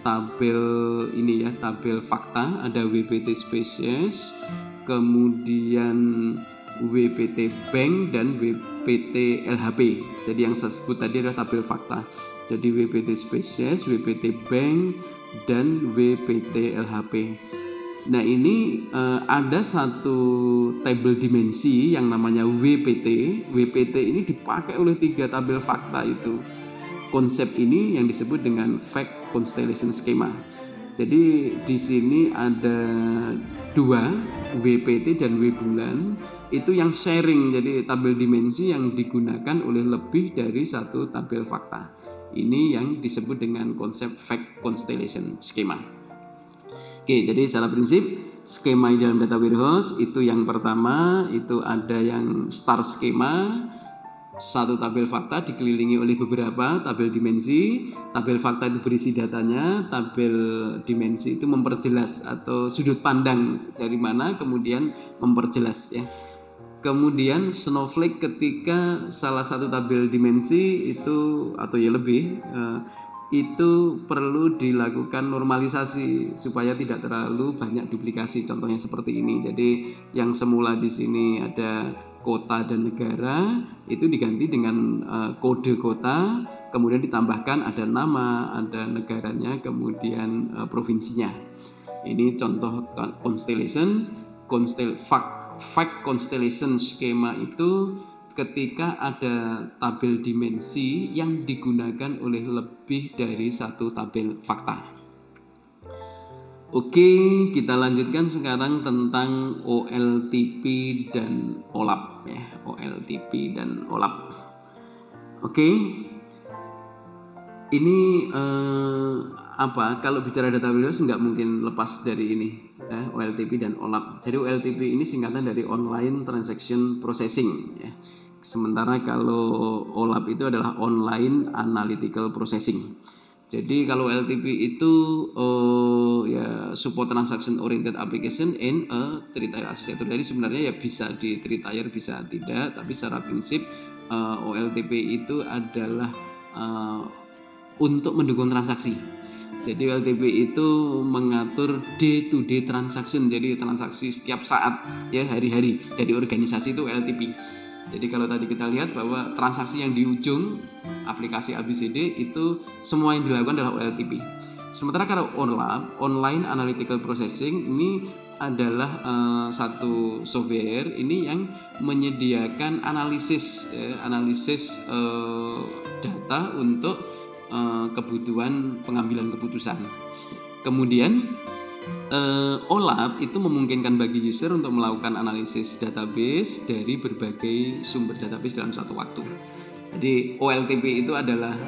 tabel ini ya, tabel fakta, ada WPT spesies, kemudian WPT bank dan WPT LHP. Jadi yang saya sebut tadi adalah tabel fakta. Jadi WPT spesies, WPT bank dan WPT LHP. Nah ini ada satu tabel dimensi yang namanya WPT. WPT ini dipakai oleh 3 tabel fakta itu. Konsep ini yang disebut dengan Fact Constellation Schema. Jadi di sini ada 2 WPT dan W bulan itu yang sharing. Jadi tabel dimensi yang digunakan oleh lebih dari 1 tabel fakta. Ini yang disebut dengan konsep Fact Constellation Schema. Oke, jadi secara prinsip skema dalam data warehouse itu yang pertama itu ada yang star skema, 1 tabel fakta dikelilingi oleh beberapa tabel dimensi. Tabel fakta itu berisi datanya, tabel dimensi itu memperjelas atau sudut pandang dari mana, kemudian memperjelas ya. Kemudian Snowflake ketika salah satu tabel dimensi itu atau ya lebih itu perlu dilakukan normalisasi supaya tidak terlalu banyak duplikasi. Contohnya seperti ini. Jadi yang semula di sini ada kota dan negara itu diganti dengan kode kota, kemudian ditambahkan ada nama, ada negaranya, kemudian provinsinya. Ini contoh constellation, fact constellation schema itu ketika ada tabel dimensi yang digunakan oleh lebih dari 1 tabel fakta. Oke, kita lanjutkan sekarang tentang OLTP dan OLAP ya, OLTP dan OLAP. Oke. Ini kalau bicara data warehouse nggak mungkin lepas dari ini ya, OLTP dan OLAP. Jadi OLTP ini singkatan dari Online Transaction Processing ya. Sementara kalau OLAP itu adalah Online Analytical Processing. Jadi kalau LTP itu ya support transaction oriented application in a three-tier architecture. Jadi sebenarnya ya bisa di three-tier bisa tidak, tapi secara prinsip OLTP itu adalah untuk mendukung transaksi. Jadi OLTP itu mengatur day to day transaction, jadi transaksi setiap saat ya, hari-hari dari organisasi itu OLTP. Jadi kalau tadi kita lihat bahwa transaksi yang di ujung aplikasi ABCD itu semua yang dilakukan adalah OLTP. Sementara kalau OLAP, Online Analytical Processing, ini adalah satu software ini yang menyediakan analisis data untuk kebutuhan pengambilan keputusan. Kemudian OLAP itu memungkinkan bagi user untuk melakukan analisis database dari berbagai sumber database dalam satu waktu. Jadi OLTP itu adalah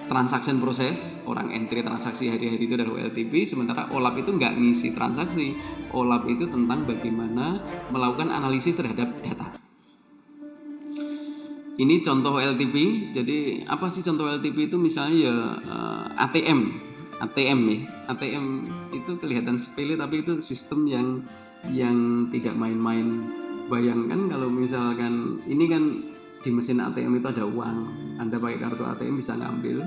transaction proses, orang entry transaksi hari-hari itu adalah OLTP, sementara OLAP itu nggak ngisi transaksi. OLAP itu tentang bagaimana melakukan analisis terhadap data. Ini contoh OLTP. Jadi apa sih contoh OLTP itu? Misalnya ya ATM ya. ATM itu kelihatan sepele tapi itu sistem yang tidak main-main. Bayangkan kalau misalkan ini kan di mesin ATM itu ada uang, Anda pakai kartu ATM bisa ngambil.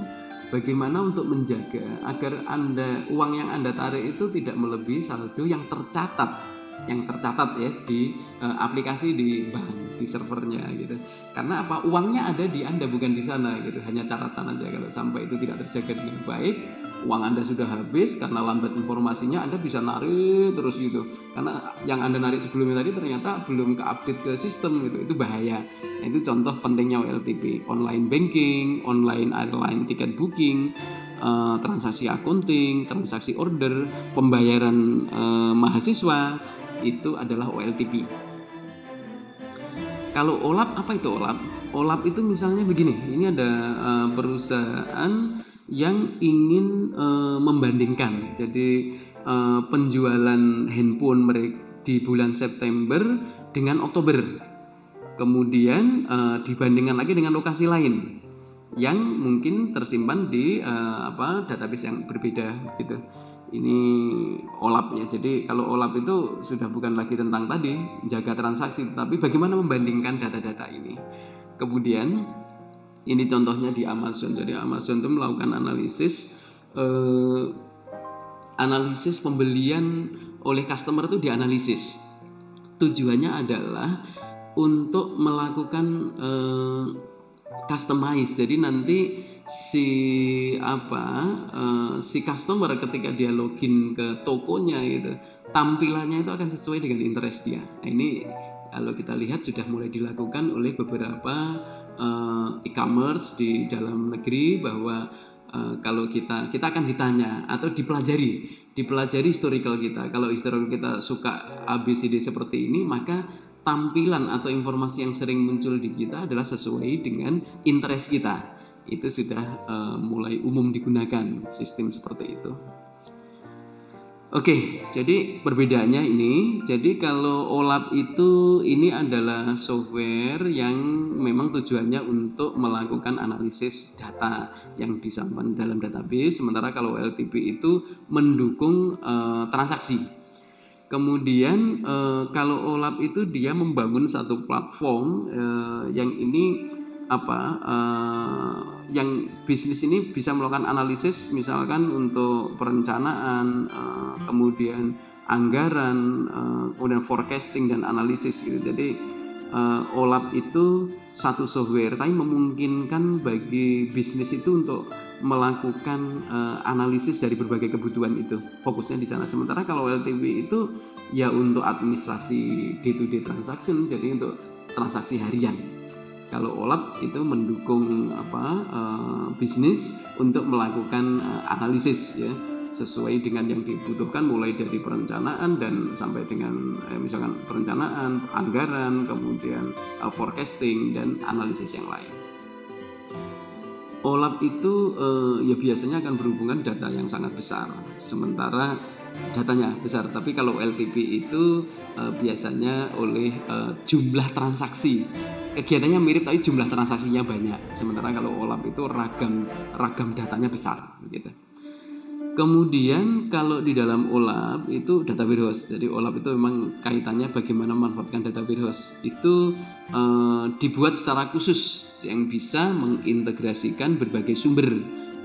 Bagaimana untuk menjaga agar uang yang Anda tarik itu tidak melebihi saldo yang tercatat ya di aplikasi di bank, di servernya gitu. Karena apa? Uangnya ada di Anda, bukan di sana gitu. Hanya catatan aja. Kalau sampai itu tidak terjaga dengan baik, uang Anda sudah habis karena lambat informasinya, Anda bisa narik terus gitu. Karena yang Anda narik sebelumnya tadi ternyata belum ke-update ke sistem gitu. Itu bahaya. Nah, itu contoh pentingnya OLTP. Online banking, online airline tiket booking, transaksi accounting, transaksi order, pembayaran mahasiswa, itu adalah OLTP. Kalau OLAP, apa itu OLAP? OLAP itu misalnya begini, ini ada perusahaan yang ingin membandingkan. Jadi penjualan handphone mereka di bulan September dengan Oktober. Kemudian dibandingkan lagi dengan lokasi lain yang mungkin tersimpan di database yang berbeda gitu. Ini OLAP-nya. Jadi kalau OLAP itu sudah bukan lagi tentang tadi jaga transaksi, tetapi bagaimana membandingkan data-data ini. Kemudian ini contohnya di Amazon. Jadi Amazon itu melakukan analisis pembelian oleh customer itu dianalisis. Tujuannya adalah untuk melakukan customize. Jadi nanti si customer ketika dia login ke tokonya gitu, tampilannya itu akan sesuai dengan interest dia. Nah, ini kalau kita lihat sudah mulai dilakukan oleh beberapa e-commerce di dalam negeri, bahwa kalau kita akan ditanya atau dipelajari historical kita. Kalau historical kita suka ABCD seperti ini, maka tampilan atau informasi yang sering muncul di kita adalah sesuai dengan interest kita. Itu sudah mulai umum digunakan sistem seperti itu. Oke, jadi perbedaannya ini. Jadi kalau OLAP itu ini adalah software yang memang tujuannya untuk melakukan analisis data yang disimpan dalam database. Sementara kalau OLTP itu mendukung transaksi. Kemudian kalau OLAP itu dia membangun satu platform yang ini yang bisnis ini bisa melakukan analisis, misalkan untuk perencanaan, kemudian anggaran, kemudian forecasting dan analisis gitu. Jadi OLAP itu satu software tapi memungkinkan bagi bisnis itu untuk melakukan analisis dari berbagai kebutuhan itu, fokusnya di sana. Sementara kalau OLTP itu ya untuk administrasi day to day transaction, jadi untuk transaksi harian. Kalau OLAP itu mendukung bisnis untuk melakukan analisis ya, sesuai dengan yang dibutuhkan, mulai dari perencanaan dan sampai dengan misalkan perencanaan, anggaran, kemudian forecasting dan analisis yang lain. OLAP itu ya biasanya akan berhubungan data yang sangat besar, sementara datanya besar. Tapi kalau LTP itu biasanya oleh jumlah transaksi, kegiatannya mirip tapi jumlah transaksinya banyak. Sementara kalau OLAP itu ragam datanya besar gitu. Kemudian kalau di dalam OLAP itu data warehouse. Jadi OLAP itu memang kaitannya bagaimana memanfaatkan data warehouse. Itu dibuat secara khusus yang bisa mengintegrasikan berbagai sumber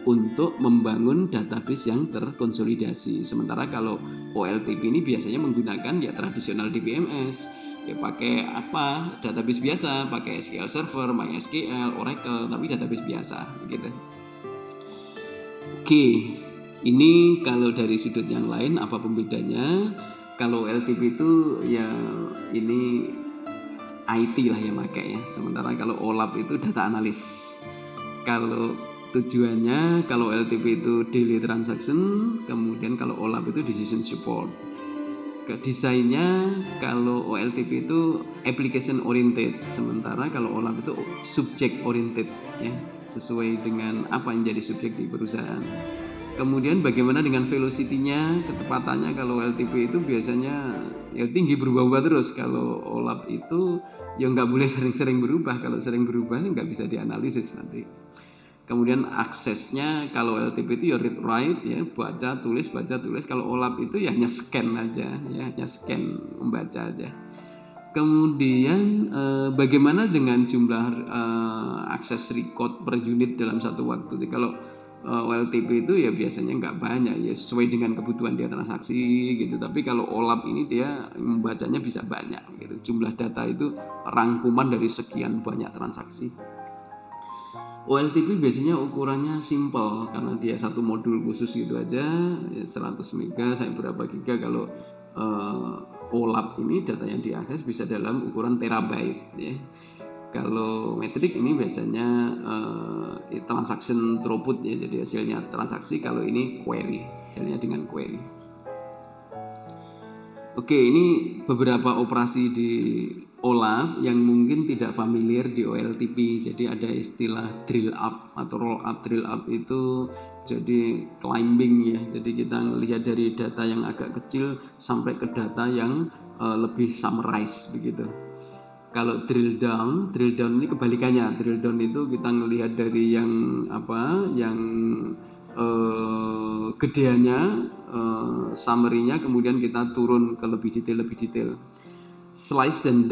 untuk membangun database yang terkonsolidasi. Sementara kalau OLTP ini biasanya menggunakan ya tradisional DBMS. Ya pakai apa? Database biasa, pakai SQL Server, MySQL, Oracle, tapi database biasa gitu. Oke. Ini kalau dari sudut yang lain apa pembedanya? Kalau LTP itu ya ini IT lah yang pakai ya. Sementara kalau OLAP itu data analis. Kalau tujuannya kalau LTP itu daily transaction, kemudian kalau OLAP itu decision support. Desainnya kalau OLTP itu application oriented, sementara kalau OLAP itu subject oriented ya, sesuai dengan apa yang jadi subjek di perusahaan. Kemudian bagaimana dengan velocity-nya, kecepatannya? Kalau LTP itu biasanya ya tinggi, berubah-ubah terus. Kalau OLAP itu ya nggak boleh sering-sering berubah. Kalau sering berubah nggak bisa dianalisis nanti. Kemudian aksesnya kalau LTP itu ya read write ya, baca tulis. Kalau OLAP itu ya hanya scan aja ya, hanya scan membaca aja. Kemudian bagaimana dengan jumlah akses record per unit dalam satu waktu? Jadi kalau OLTP itu ya biasanya nggak banyak ya, sesuai dengan kebutuhan dia transaksi gitu. Tapi kalau OLAP ini dia membacanya bisa banyak gitu. Jumlah data itu rangkuman dari sekian banyak transaksi. OLTP biasanya ukurannya simple karena dia satu modul khusus gitu aja ya, 100 mega sampai berapa giga. Kalau OLAP ini data yang diakses bisa dalam ukuran terabyte ya. Kalau metrik ini biasanya transaction throughput ya, jadi hasilnya transaksi. Kalau ini query, hasilnya dengan query. Oke, ini beberapa operasi di OLAP yang mungkin tidak familiar di OLTP. Jadi ada istilah drill up atau roll up. Drill up itu jadi climbing ya. Jadi kita lihat dari data yang agak kecil sampai ke data yang lebih summarize begitu. Kalau drill down ini kebalikannya. Drill down itu kita ngelihat dari yang gedeannya, summary-nya, kemudian kita turun ke lebih detail. Slice dan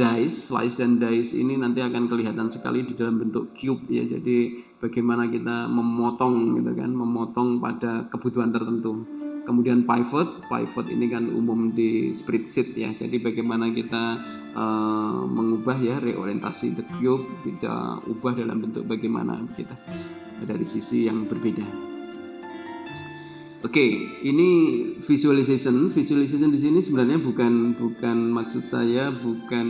dice ini nanti akan kelihatan sekali di dalam bentuk cube ya. Jadi bagaimana kita memotong gitu kan, memotong pada kebutuhan tertentu. Kemudian pivot ini kan umum di spreadsheet ya. Jadi bagaimana kita mengubah ya, reorientasi the cube, kita ubah dalam bentuk bagaimana kita dari sisi yang berbeda. Oke, ini visualization di sini sebenarnya bukan maksud saya bukan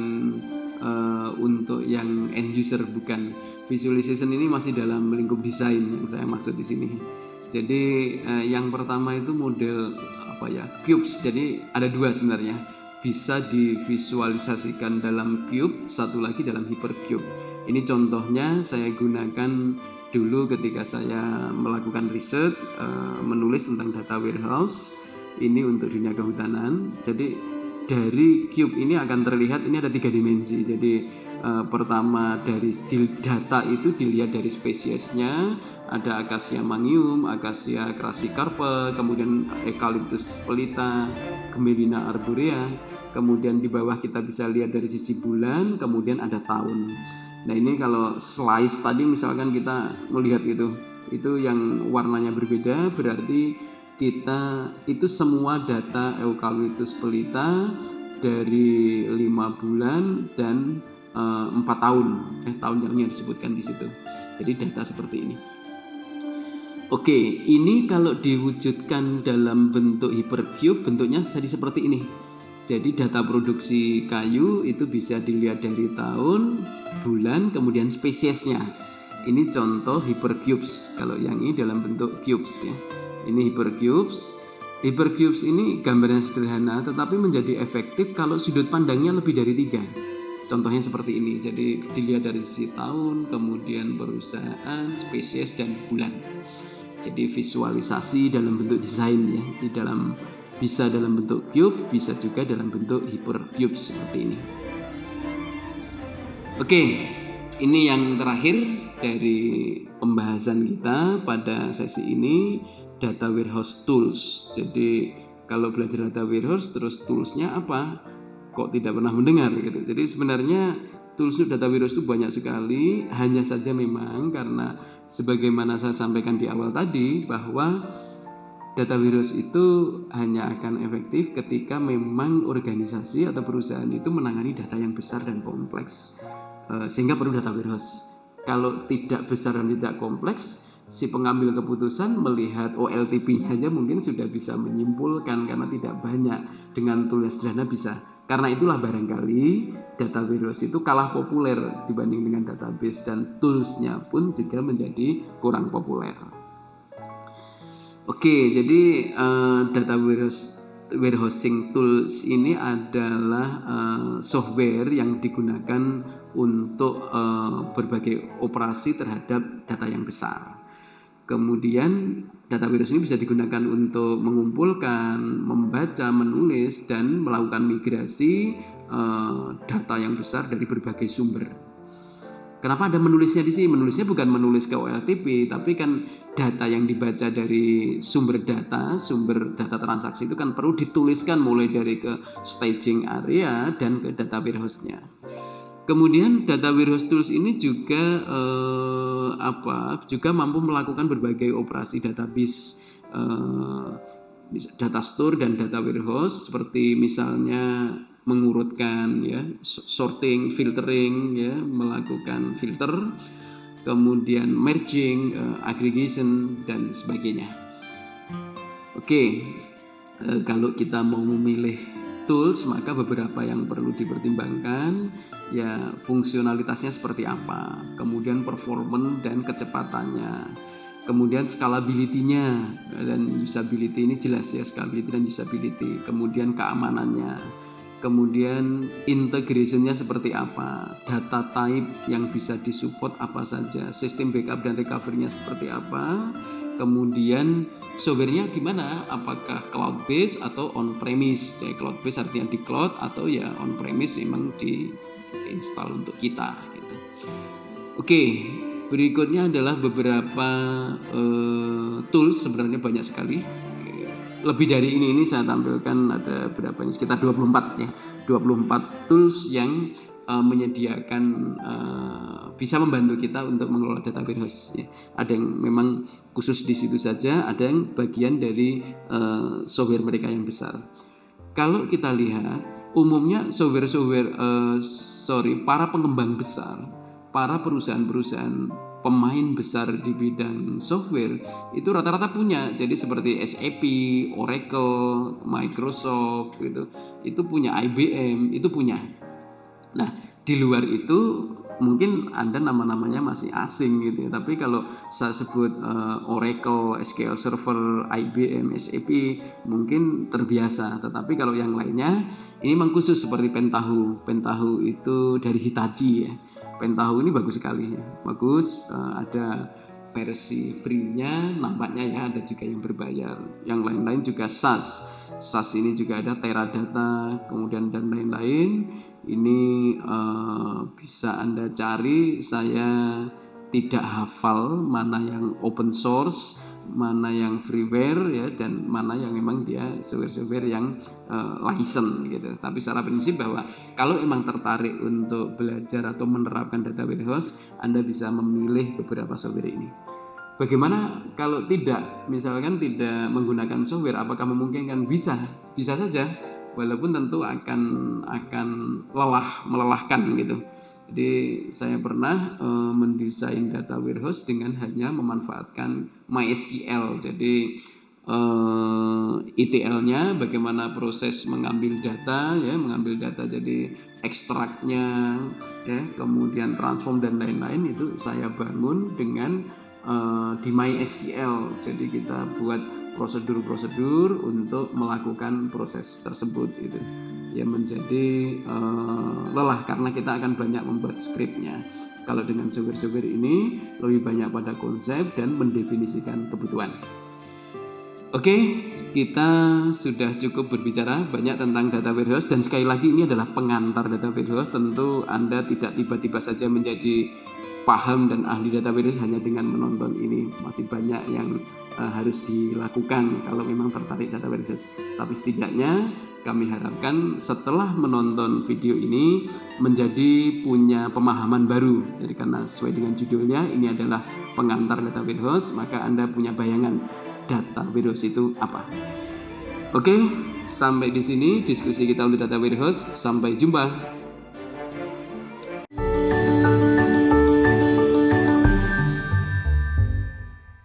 untuk yang end user, bukan. Visualization ini masih dalam lingkup desain yang saya maksud di sini. Jadi yang pertama itu model cubes. Jadi ada dua sebenarnya, bisa divisualisasikan dalam cube, satu lagi dalam hypercube. Ini contohnya saya gunakan dulu ketika saya melakukan riset menulis tentang data warehouse ini untuk dunia kehutanan. Jadi dari cube ini akan terlihat ini ada 3 dimensi. Jadi pertama dari data itu dilihat dari spesiesnya. Ada Acacia mangium, Acacia crassicarpa, kemudian Eucalyptus pelita, Gemellina arborea. Kemudian di bawah kita bisa lihat dari sisi bulan, kemudian ada tahun. Nah ini kalau slice tadi misalkan kita melihat itu yang warnanya berbeda, berarti kita itu semua data Eucalyptus pelita dari 5 bulan dan 4 tahun. Tahun-tahunnya disebutkan di situ. Jadi data seperti ini. Oke, ini kalau diwujudkan dalam bentuk hypercube, bentuknya jadi seperti ini. Jadi data produksi kayu itu bisa dilihat dari tahun, bulan, kemudian spesiesnya. Ini contoh hypercubes. Kalau yang ini dalam bentuk cubes ya. Ini hypercubes. Hypercubes ini gambarnya sederhana, tetapi menjadi efektif kalau sudut pandangnya lebih dari 3. Contohnya seperti ini. Jadi dilihat dari sisi tahun, kemudian perusahaan, spesies, dan bulan. Jadi visualisasi dalam bentuk desain ya, bisa dalam bentuk cube, bisa juga dalam bentuk hypercube seperti ini. Oke, ini yang terakhir dari pembahasan kita pada sesi ini. data warehouse tools. Jadi kalau belajar data warehouse terus toolsnya apa? Kok tidak pernah mendengar gitu. Jadi sebenarnya tools data warehouse itu banyak sekali, hanya saja memang karena sebagaimana saya sampaikan di awal tadi bahwa data warehouse itu hanya akan efektif ketika memang organisasi atau perusahaan itu menangani data yang besar dan kompleks, sehingga perlu data warehouse. Kalau tidak besar dan tidak kompleks, si pengambil keputusan melihat OLTP-nya aja mungkin sudah bisa menyimpulkan karena tidak banyak, dengan tool yang sederhana bisa. Karena itulah barangkali data warehouse itu kalah populer dibanding dengan database dan toolsnya pun juga menjadi kurang populer. Oke, jadi data warehousing tools ini adalah software yang digunakan untuk berbagai operasi terhadap data yang besar. Kemudian data warehouse ini bisa digunakan untuk mengumpulkan, membaca, menulis, dan melakukan migrasi data yang besar dari berbagai sumber. Kenapa ada menulisnya di sini? Menulisnya bukan menulis ke OLTP, tapi kan data yang dibaca dari sumber data transaksi itu kan perlu dituliskan mulai dari ke staging area dan ke data warehouse-nya. Kemudian data warehouse tools ini juga juga mampu melakukan berbagai operasi database, data store dan data warehouse, seperti misalnya mengurutkan ya, sorting, filtering ya, melakukan filter, kemudian merging, aggregation dan sebagainya. Oke, kalau kita mau memilih tools maka beberapa yang perlu dipertimbangkan ya, fungsionalitasnya seperti apa, kemudian performance dan kecepatannya, kemudian scalability-nya dan usability, ini jelas ya, scalability dan usability, kemudian keamanannya, kemudian integration-nya seperti apa, data type yang bisa disupport apa saja, sistem backup dan recovery-nya seperti apa, kemudian software-nya gimana, apakah cloud based atau on premise. Jadi cloud based artinya di cloud, atau ya on premise memang di install untuk kita gitu. Oke, berikutnya adalah beberapa tools, sebenarnya banyak sekali. Lebih dari ini saya tampilkan ada berapa ini, sekitar 24 ya. 24 tools yang menyediakan bisa membantu kita untuk mengelola data warehouse ya. Ada yang memang khusus di situ saja, ada yang bagian dari software mereka yang besar. Kalau kita lihat umumnya para pengembang besar, para perusahaan-perusahaan pemain besar di bidang software itu rata-rata punya. Jadi seperti SAP, Oracle, Microsoft gitu, itu punya, IBM itu punya. Nah, di luar itu mungkin Anda nama-namanya masih asing gitu ya. Tapi kalau saya sebut Oracle, SQL Server, IBM, SAP mungkin terbiasa. Tetapi kalau yang lainnya ini memang khusus, seperti Pentaho. Pentaho itu dari Hitachi ya. Pentaho ini bagus sekali ya. Bagus, ada versi free-nya nampaknya ya, ada juga yang berbayar. Yang lain-lain juga SaaS. SaaS ini juga ada Teradata, kemudian dan lain-lain. Ini bisa Anda cari. Saya tidak hafal mana yang open source, mana yang freeware ya, dan mana yang memang dia software-software yang license gitu. Tapi secara prinsip bahwa kalau memang tertarik untuk belajar atau menerapkan data warehouse, Anda bisa memilih beberapa software ini. Bagaimana kalau tidak, misalkan tidak menggunakan software, apakah memungkinkan? Bisa saja, walaupun tentu akan melelahkan gitu. Jadi saya pernah mendesain data warehouse dengan hanya memanfaatkan MySQL. Jadi ETL-nya, bagaimana proses mengambil data jadi ekstraknya ya, kemudian transform dan lain-lain, itu saya bangun dengan di MySQL. Jadi kita buat prosedur-prosedur untuk melakukan proses tersebut itu ya, menjadi lelah karena kita akan banyak membuat skripnya. Kalau dengan software-software ini lebih banyak pada konsep dan mendefinisikan kebutuhan. Oke, kita sudah cukup berbicara banyak tentang data warehouse, dan sekali lagi ini adalah pengantar data warehouse. Tentu Anda tidak tiba-tiba saja menjadi paham dan ahli data warehouse hanya dengan menonton ini. Masih banyak yang harus dilakukan kalau memang tertarik data warehouse. Tapi setidaknya kami harapkan setelah menonton video ini menjadi punya pemahaman baru. Jadi karena sesuai dengan judulnya, ini adalah pengantar data warehouse, maka Anda punya bayangan data warehouse itu apa. Oke, sampai di sini diskusi kita untuk data warehouse. Sampai jumpa.